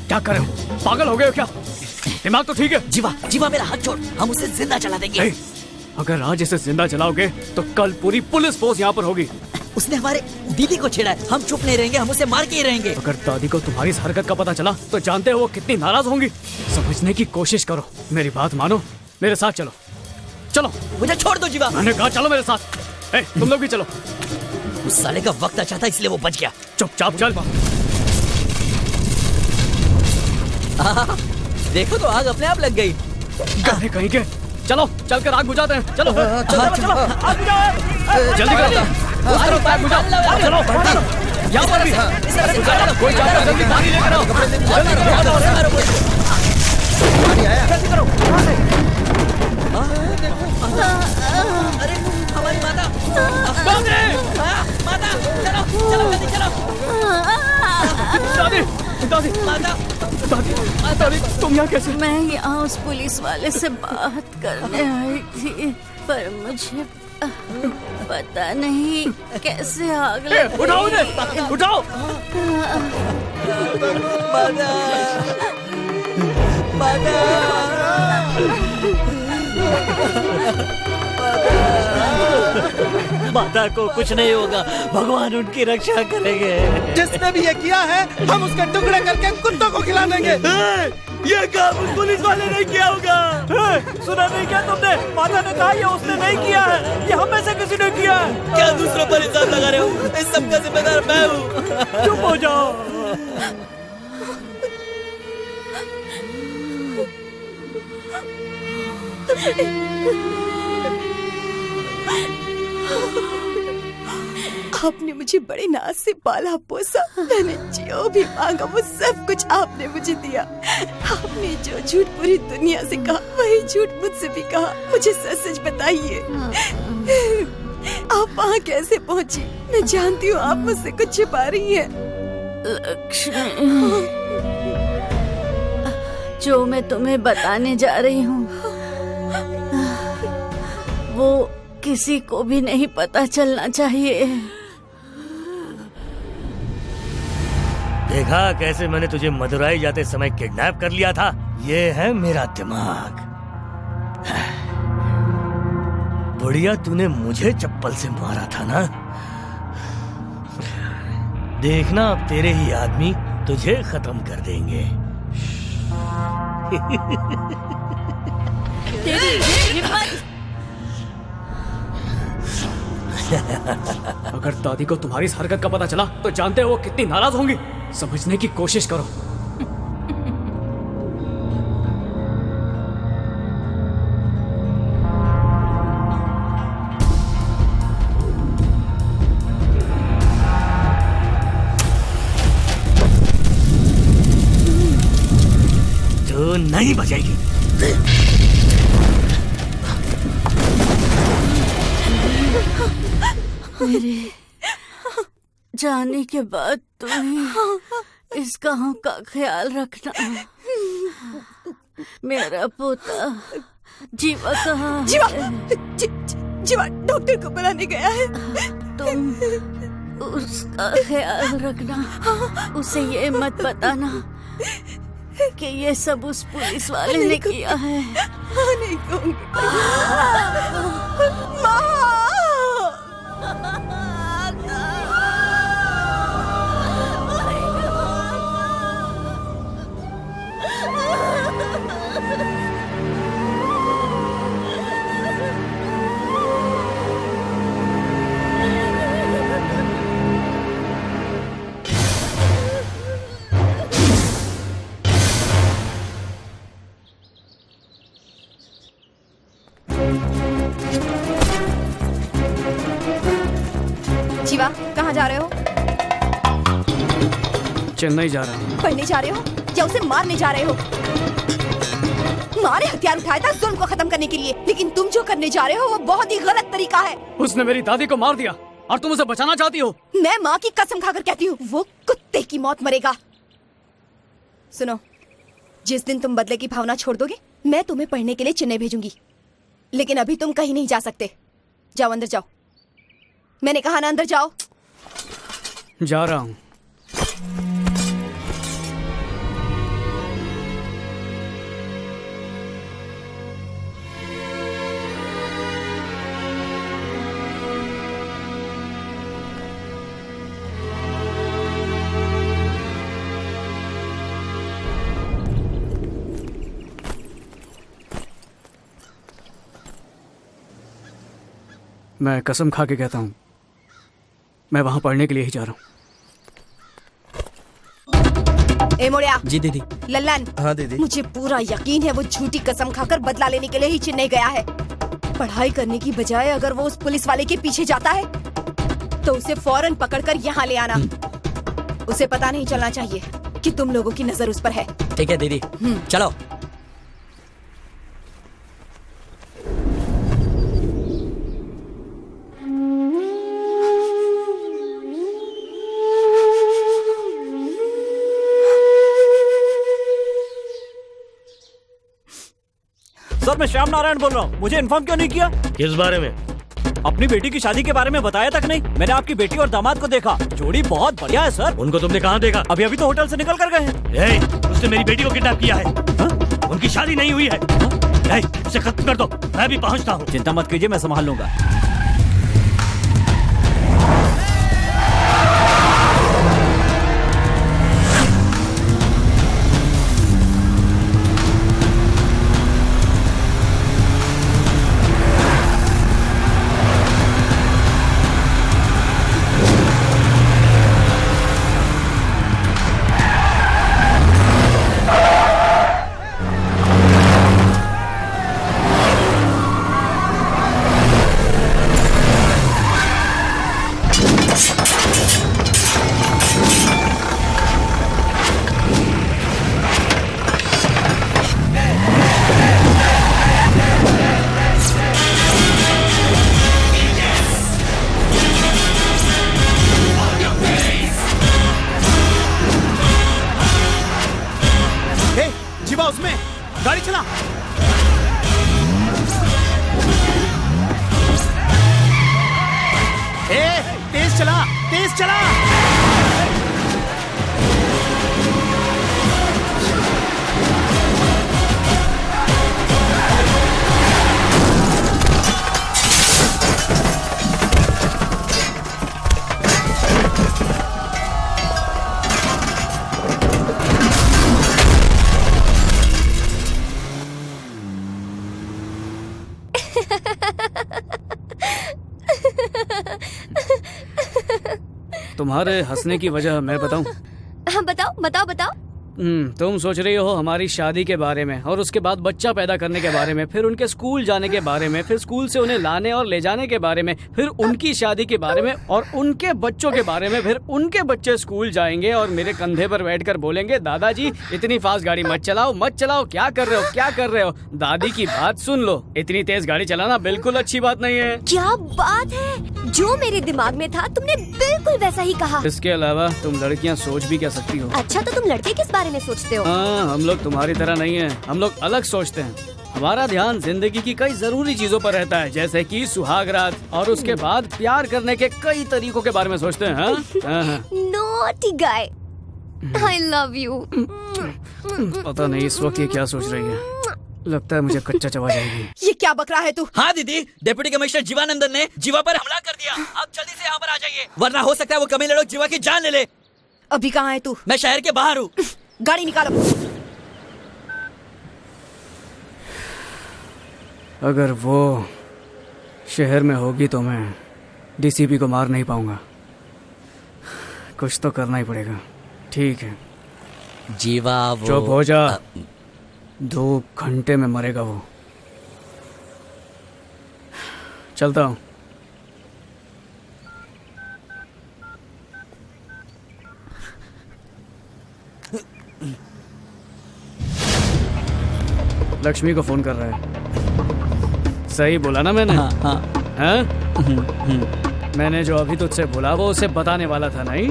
क्या कर रहे हो? पागल हो गए हो क्या? दिमाग तो ठीक है? जीवा, जीवा मेरा हाथ छोड़, हम उसे जिंदा जला देंगे। अगर आज इसे जिंदा जलाओगे तो कल पूरी पुलिस फोर्स यहाँ पर होगी। उसने हमारे दीदी को छेड़ा है, हम चुप नहीं रहेंगे, हम उसे मार के ही रहेंगे। अगर दादी को तुम्हारी इस हरकत का पता चला तो जानते हो वो कितनी नाराज होंगी। समझने की कोशिश करो, मेरी बात मानो, मेरे साथ चलो। चलो। मुझे छोड़ दो जीवा। मैंने कहा चलो मेरे साथ। तुम लोग भी चलो। उस साले का वक्त अच्छा था इसलिए वो बच गया। चुपचाप चल। देखो तो आग अपने आप लग गई। गाने कहीं के। चलो चलकर आग बुझाते हैं। चलो चलो आग बुझाओ। जल्दी करो। उस तरफ आग बुझाओ। चलो यहाँ पर भी कोई जाकर जल्दी पानी लेकर आओ। जल्दी करो। अरे हमारी माता। माता चलो चलो जल्दी चलो। दादी दादी माता। दादी तुम यहाँ कैसे? मैं यहाँ उस पुलिस वाले से बात करने आई थी, पर मुझे पता नहीं कैसे आग लग गई। उठाओ उन्हें, उठाओ। माता को कुछ नहीं होगा, भगवान उनकी रक्षा करेंगे। जिसने भी ये किया है हम उसके टुकड़े करके कुत्तों को खिला देंगे। ये काम पुलिस वाले ने किया होगा। सुना नहीं क्या तुमने? माता ने कहा ये उसने नहीं किया है, ये हम में से किसी ने किया है। क्या दूसरों पर इल्जाम लगा रहे हो? इस सब का जिम्मेदार मैं हूँ। चुप हो जाओ। आपने मुझे बड़े नाज से पाला पोसा, मैंने जो भी मांगा वो सब कुछ आपने मुझे दिया। आपने जो झूठ पूरी दुनिया से कहा वही झूठ मुझसे भी कहा। मुझे सच सच बताइए, आप वहाँ कैसे पहुँची? मैं जानती हूँ आप मुझसे कुछ छिपा रही हैं। लक्ष्मी, जो मैं तुम्हें बताने जा रही हूँ वो किसी को भी नहीं पता चलना चाहिए। देखा कैसे मैंने तुझे मदुराई जाते समय किडनैप कर लिया था, ये है मेरा दिमाग। बुढ़िया, तूने मुझे चप्पल से मारा था ना? देखना अब तेरे ही आदमी तुझे खत्म कर देंगे। अगर दादी को तुम्हारी इस हरकत का पता चला तो जानते हो वो कितनी नाराज होंगी। समझने की कोशिश करो। तो नहीं बचेगी। मेरे जाने के बाद तुम्हें इस गांव का ख्याल रखना। मेरा पोता जीवा कहाँ है? जीवा डॉक्टर को बुलाने गया है। तुम उसका ख्याल रखना। उसे ये मत बताना कि ये सब उस पुलिस वाले ने किया है। नहीं कहूँगी। जीवा, कहाँ जा रहे हो? चेन्नई जा रहा हूँ। पढ़ने जा रहे हो या उसे मारने जा रहे हो? मारे हथियार उठाया था जुल्म को खत्म करने के लिए, लेकिन तुम जो करने जा रहे हो वो बहुत ही गलत तरीका है। उसने मेरी दादी को मार दिया और तुम उसे बचाना चाहती हो। मैं माँ की कसम खाकर कहती हूँ वो कुत्ते की मौत मरेगा। सुनो, जिस दिन तुम बदले की भावना छोड़ दोगे मैं तुम्हें पढ़ने के लिए चेन्नई भेजूंगी, लेकिन अभी तुम कहीं नहीं जा सकते। जाओ अंदर जाओ। मैंने कहा ना अंदर जाओ। जा रहा हूँ। मैं कसम खा के कहता हूँ मैं वहां पढ़ने के लिए ही जा रहा हूँ। ए मोड़िया। जी दीदी। लल्लन। हाँ दीदी। मुझे पूरा यकीन है वो झूठी कसम खाकर बदला लेने के लिए ही चेन्नई गया है। पढ़ाई करने की बजाय अगर वो उस पुलिस वाले के पीछे जाता है तो उसे फौरन पकड़कर यहाँ ले आना। उसे पता नहीं चलना चाहिए कि तुम लोगों की नजर उस पर है। ठीक है दीदी, चलो। सर, मैं श्याम नारायण बोल रहा हूँ। मुझे इन्फॉर्म क्यों नहीं किया? किस बारे में? अपनी बेटी की शादी के बारे में बताया तक नहीं। मैंने आपकी बेटी और दामाद को देखा, जोड़ी बहुत बढ़िया है सर। उनको तुमने कहाँ देखा? अभी अभी तो होटल से निकल कर गए हैं। उसने मेरी बेटी को किडनैप किया है। उनकी शादी नहीं हुई है। उसे खत्म कर दो, मैं भी पहुँचता हूँ। चिंता मत कीजिए, मैं संभाल लूंगा। गाड़ी चला। तेज चला, तेज चला। तुम्हारे हंसने की वजह मैं बताऊं? हाँ बताओ बताओ बताओ। तुम सोच रही हो हमारी शादी के बारे में और उसके बाद बच्चा पैदा करने के बारे में, फिर उनके स्कूल जाने के बारे में, फिर स्कूल से उन्हें लाने और ले जाने के बारे में, फिर उनकी शादी के बारे में और उनके बच्चों के बारे में, फिर उनके बच्चे स्कूल जाएंगे और मेरे कंधे पर बैठकर बोलेंगे दादाजी इतनी फास्ट गाड़ी मत चलाओ मत चलाओ, क्या कर रहे हो क्या कर रहे हो। दादी की बात सुन लो, इतनी तेज गाड़ी चलाना बिल्कुल अच्छी बात नहीं है। क्या बात है, जो मेरे दिमाग में था तुमने बिल्कुल वैसा ही कहा। इसके अलावा तुम लड़कियाँ सोच भी क्या सकती हो। अच्छा तो तुम लड़के किस बारे में सोचते हो? हाँ, हम लोग तुम्हारी तरह नहीं हैं, हम लोग अलग सोचते हैं। हमारा ध्यान जिंदगी की कई जरूरी चीजों पर रहता है, जैसे कि सुहागरात और उसके बाद प्यार करने के कई तरीकों के बारे में सोचते हैं। Naughty guy, I love you. पता नहीं इस वक्त ये क्या सोच रही है, लगता है मुझे कच्चा चबा जाएगी। ये क्या बक रहा है तू? हाँ दीदी, डिप्टी कमिश्नर जीवानंदन ने जीवा पर हमला कर दिया। आप जल्दी से यहाँ पर आ जाइए, वरना हो सकता है वो कमीने लोग जीवा की जान ले ले। अभी कहाँ है तू? मैं शहर के बाहर हूँ। गाड़ी निकालो। अगर वो शहर में होगी तो मैं डीसीपी को मार नहीं पाऊंगा, कुछ तो करना ही पड़ेगा। ठीक है जीवा वो चुप हो जा, 2 घंटे में मरेगा वो। चलता हूँ। लक्ष्मी को फोन कर रहा है। सही बोला ना मैंने? हाँ, हाँ। मैंने जो अभी तुझसे बोला वो उसे बताने वाला था नहीं,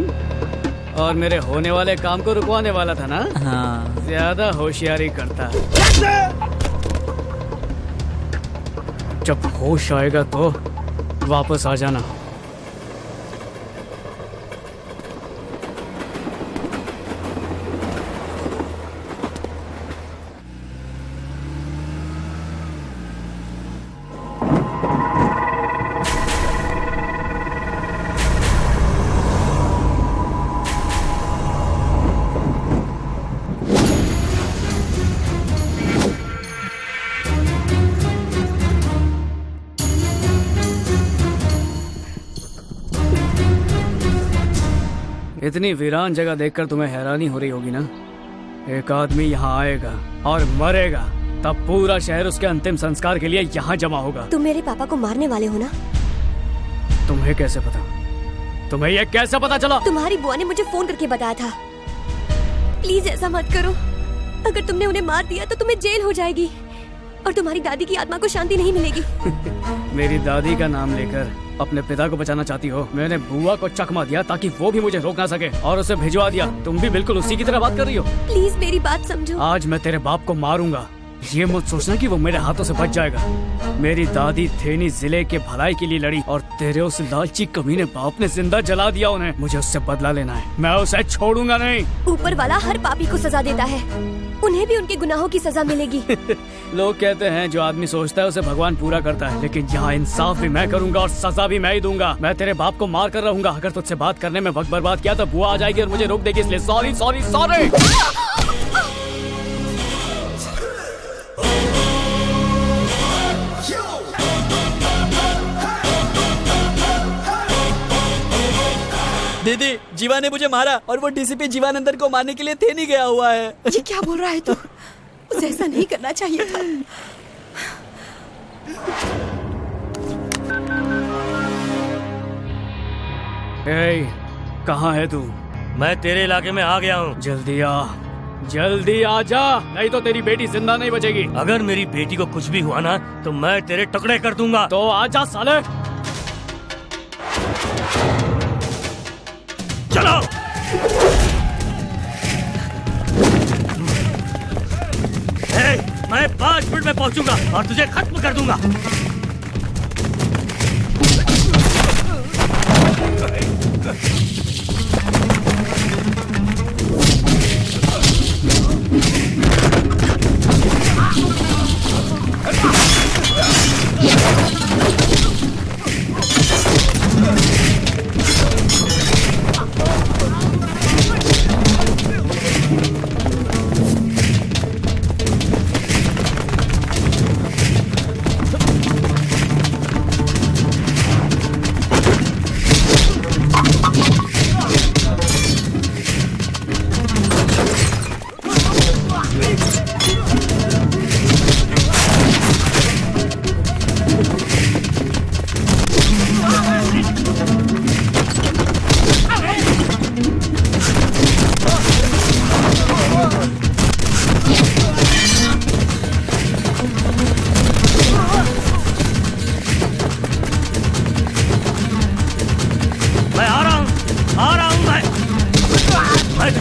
और मेरे होने वाले काम को रुकवाने वाला था ना। हाँ। ज्यादा होशियारी करता। जब होश आएगा तो वापस आ जाना। इतनी वीरान जगह देखकर तुम्हें हैरानी हो रही होगी ना। एक आदमी यहाँ आएगा और मरेगा, तब पूरा शहर उसके अंतिम संस्कार के लिए यहाँ जमा होगा। तुम मेरे पापा को मारने वाले हो ना? तुम्हें कैसे पता? तुम्हें ये कैसे पता चला? तुम्हारी बुआ ने मुझे फोन करके बताया था। प्लीज ऐसा मत करो, अगर तुमने उन्हें मार दिया तो तुम्हें जेल हो जाएगी और तुम्हारी दादी की आत्मा को शांति नहीं मिलेगी। मेरी दादी का नाम लेकर अपने पिता को बचाना चाहती हो? मैंने बुआ को चकमा दिया ताकि वो भी मुझे रोक ना सके और उसे भिजवा दिया। तुम भी बिल्कुल उसी की तरह बात कर रही हो। प्लीज मेरी बात समझो। आज मैं तेरे बाप को मारूंगा, ये मत सोचना कि वो मेरे हाथों से बच जाएगा। मेरी दादी थेनी जिले के भलाई के लिए लड़ी और तेरे उस लालची कमीने बाप ने जिंदा जला दिया उन्हें। मुझे उससे बदला लेना है, मैं उसे छोड़ूंगा नहीं। ऊपर वाला हर पापी को सजा देता है, उन्हें भी उनके गुनाहों की सजा मिलेगी। लोग कहते हैं जो आदमी सोचता है उसे भगवान पूरा करता है, लेकिन यहाँ इंसाफ भी मैं करूंगा और सजा भी मैं ही दूंगा। मैं तेरे बाप को मार कर रहूंगा। अगर तुझसे बात करने में वक्त बर्बाद किया तो बुआ आ जाएगी और मुझे रोक देगी, इसलिए सॉरी सॉरी सॉरी। दीदी, जीवा ने मुझे मारा और वो डीसीपी जीवानंदन को मारने के लिए थे नहीं गया हुआ है। ये क्या बोल रहा है तू? उसे ऐसा नहीं करना चाहिए था। कहाँ है तू? मैं तेरे इलाके में आ गया हूँ। जल्दी आ जा, नहीं तो तेरी बेटी जिंदा नहीं बचेगी। अगर मेरी बेटी को कुछ भी हुआ ना तो मैं तेरे टुकड़े कर दूंगा। तो आजा साले। चलो। मैं 5 मिनट में पहुंचूंगा और तुझे खत्म कर दूंगा।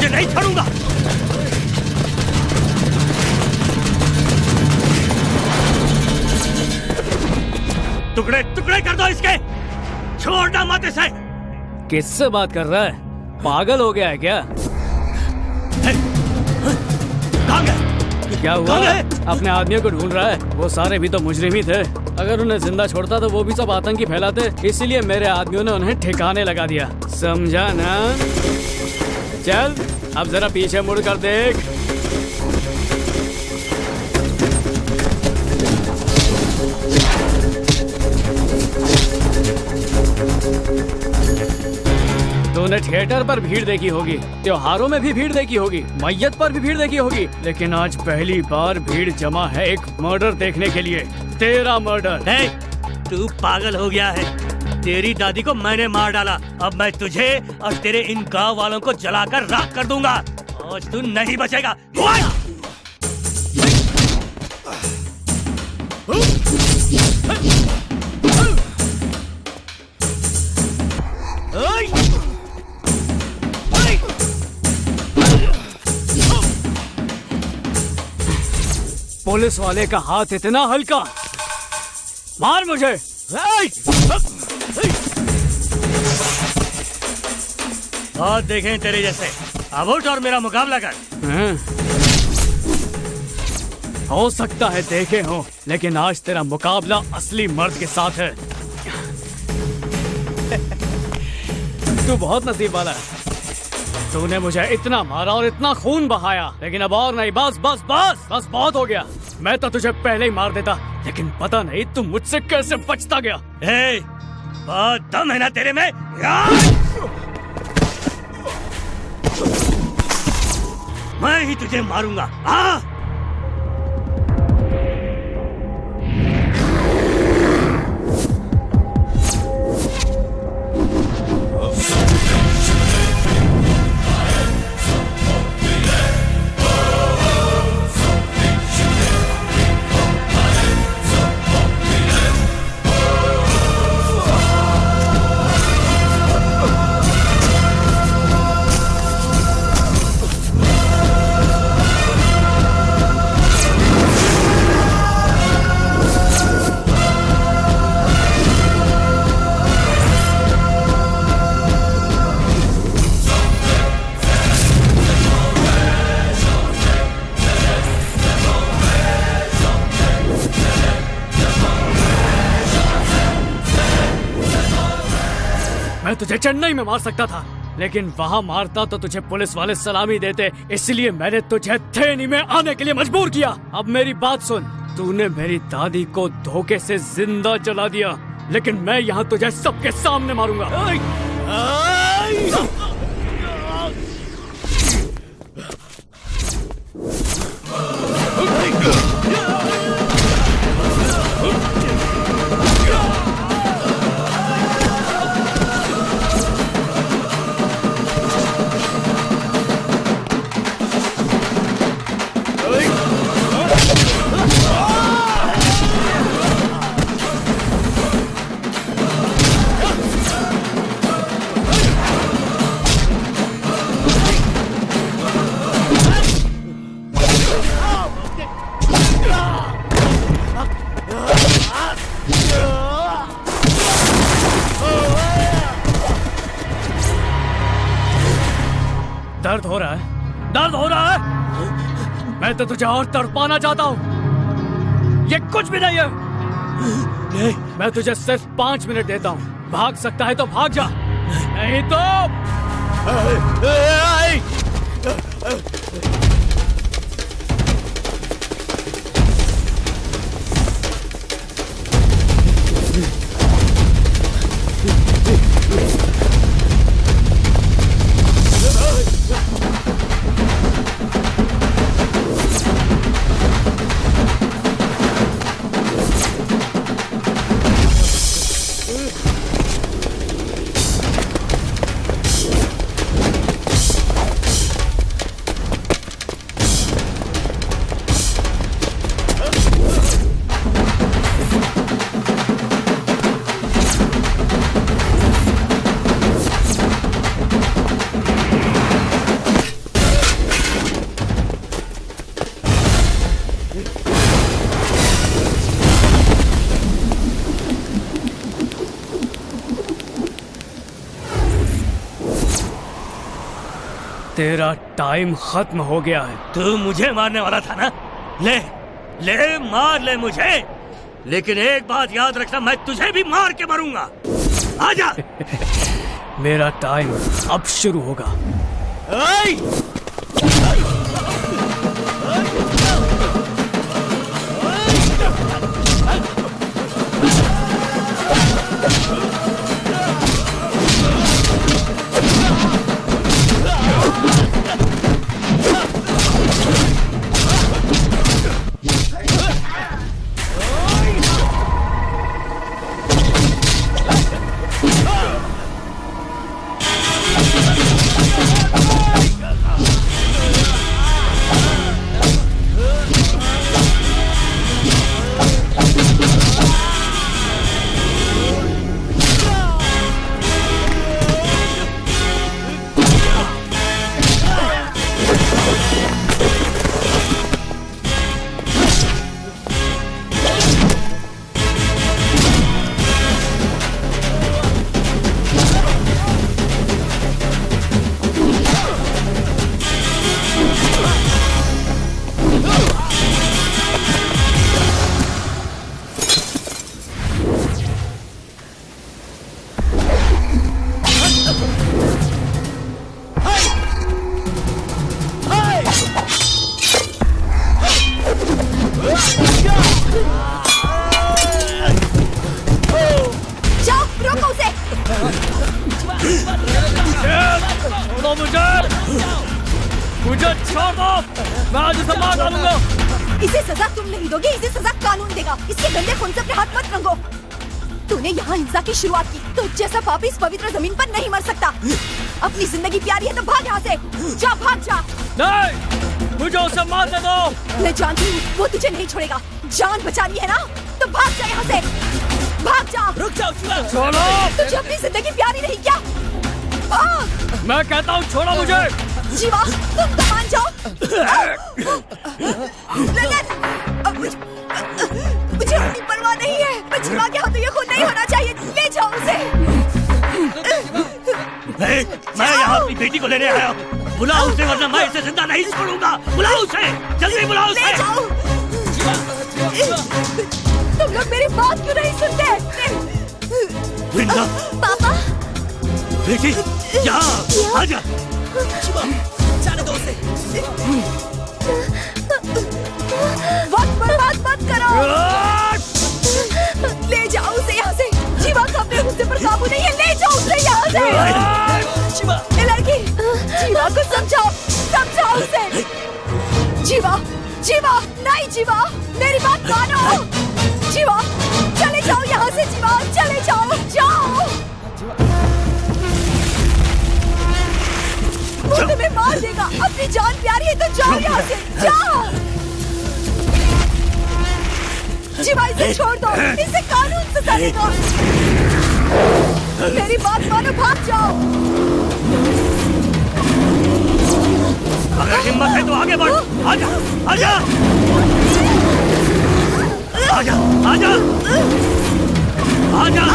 तुझे नहीं छोड़ूंगा। टुकड़े टुकड़े कर दो इसके, छोड़ना मत इसे। किससे बात कर रहा है? पागल हो गया है क्या? क्या हुआ? अपने आदमियों को ढूंढ रहा है? वो सारे भी तो मुजरिम ही थे। अगर उन्हें जिंदा छोड़ता तो वो भी सब आतंकी फैलाते, इसीलिए मेरे आदमियों ने उन्हें ठिकाने लगा दिया, समझा ना? चल अब जरा पीछे मुड़ कर देख। तूने थिएटर पर भीड़ देखी होगी, त्योहारों में भी भीड़ देखी होगी, मैयत पर भी भीड़ देखी होगी, लेकिन आज पहली बार भीड़ जमा है एक मर्डर देखने के लिए। तेरा मर्डर। तू पागल हो गया है। तेरी दादी को मैंने मार डाला, अब मैं तुझे और तेरे इन गांव वालों को जलाकर राख कर दूंगा। आज तू नहीं बचेगा। पुलिस वाले का हाथ इतना हल्का, मार मुझे। बहुत देखें तेरे जैसे, अब उठ और मेरा मुकाबला कर। हो सकता है देखे हो, लेकिन आज तेरा मुकाबला असली मर्द के साथ है। तू बहुत नसीब वाला है। तूने मुझे इतना मारा और इतना खून बहाया, लेकिन अब और नहीं। बस बस बस बस बहुत हो गया। मैं तो तुझे पहले ही मार देता, लेकिन पता नहीं तुम मुझसे कैसे बचता गया। बहुत दम है ना तेरे में। मैं ही तुझे मारूंगा। मैं तुझे चेन्नई में मार सकता था, लेकिन वहाँ मारता तो तुझे पुलिस वाले सलामी देते, इसलिए मैंने तुझे थेनी में आने के लिए मजबूर किया। अब मेरी बात सुन, तूने मेरी दादी को धोखे से जिंदा जला दिया, लेकिन मैं यहाँ तुझे सबके सामने मारूंगा। दर्द हो रहा है? दर्द हो रहा है? मैं तो तुझे और तड़पाना चाहता हूँ। ये कुछ भी नहीं है। नहीं। मैं तुझे सिर्फ 5 मिनट देता हूँ। भाग सकता है तो भाग जा, नहीं तो तेरा टाइम खत्म हो गया है। तू मुझे मारने वाला था ना? ले ले मार ले मुझे, लेकिन एक बात याद रखना, मैं तुझे भी मार के मरूंगा। आजा। मेरा टाइम अब शुरू होगा। मुझे छोड़ दो, मैं आज उसे मार डालूंगा। इसे सजा तुम नहीं दोगे, इसे सजा कानून देगा। इसके गंदे खून से अपने हाथ मत रंगो। तूने यहाँ हिंसा की शुरुआत की, तो जैसा पापी इस पवित्र जमीन पर नहीं मर सकता। अपनी जिंदगी प्यारी है तो भाग यहाँ से, जा भाग जा। नहीं, मुझे उसे मारने दो। मैं जानती हूँ वो तुझे नहीं छोड़ेगा। जान बचानी है ना, तो भाग जा यहाँ से, भाग जा। रुक जाओ जीवा। छोड़ो। तुझे अपनी जिंदगी प्यारी नहीं क्या? मैं कहता हूँ छोड़ो मुझे। जीवा, तुम तो मान जाओ। मुझे अपनी परवाह नहीं है। मैं जीवा के हाथों ये खून नहीं होना चाहिए। ले जाओ उसे। मैं यहाँ अपनी बेटी को लेने आया हूँ। बुलाओ उसे, वरना मैं इसे जिंदा नहीं छोड़ूंगा। बुलाओ उसे, जल्दी बुलाओ उसे। ले जाओ। तुम लोग मेरी बात क्यों नहीं सुनते? वृंदा, पापा, बेटी, यहाँ आजा। जाने दो उसे। वक्त बर्बाद मत करो। ले जाओ उसे यहाँ से। जीवा का अपने गुस्से पर काबू नहीं है। ले जाओ उसे यहाँ से। ये लड़की, जीवा को समझाओ, समझाओ उसे। जीवा, जीवा, नहीं जीवा, मेरी बात मानो। जीवा, चले जाओ यहाँ से। जीवा, चले जाओ, जाओ। वो तुम्हें मार देगा। अपनी जान प्यारी है तो जाओ यहाँ से, जाओ। जीवा, इसे छोड़ दो, इसे कानून सजा दे दो। मेरी बात मानो, भाग जाओ। अगर हिम्मत है तो आगे बढ़। आजा, आजा, आजा, आजा, आजा।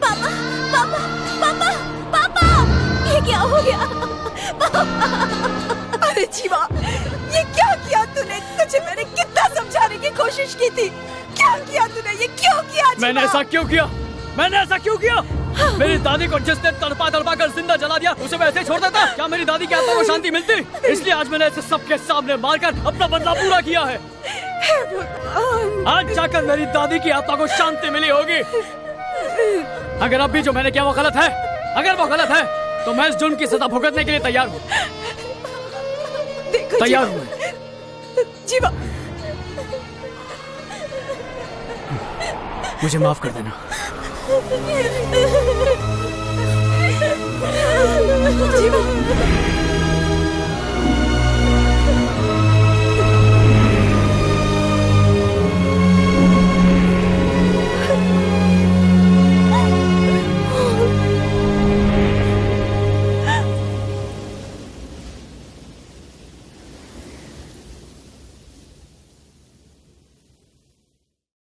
पापा, पापा, पापा, पापा, ये क्या हो गया? पापा, अरे जीवा, ये क्या किया तूने? तुझे मैंने कितना समझाने की कोशिश की थी। क्या किया तूने? ये क्यों किया जीवा? मैंने ऐसा क्यों किया? मैंने ऐसा क्यों किया? मेरी दादी को जिसने तड़पा तड़पा कर जिंदा जला दिया, उसे मैं ऐसे छोड़ देता? क्या मेरी दादी की आत्मा को शांति मिलती? इसलिए आज मैंने इसे सबके सामने मारकर अपना बदला पूरा किया है। आज जाकर मेरी दादी की आत्मा को शांति मिली होगी। अगर अब भी जो मैंने किया वो गलत है, अगर वो गलत है, तो मैं इस जुर्म की सजा भुगतने के लिए तैयार हूँ। तैयार हूँ। जीवा, मुझे माफ कर देना।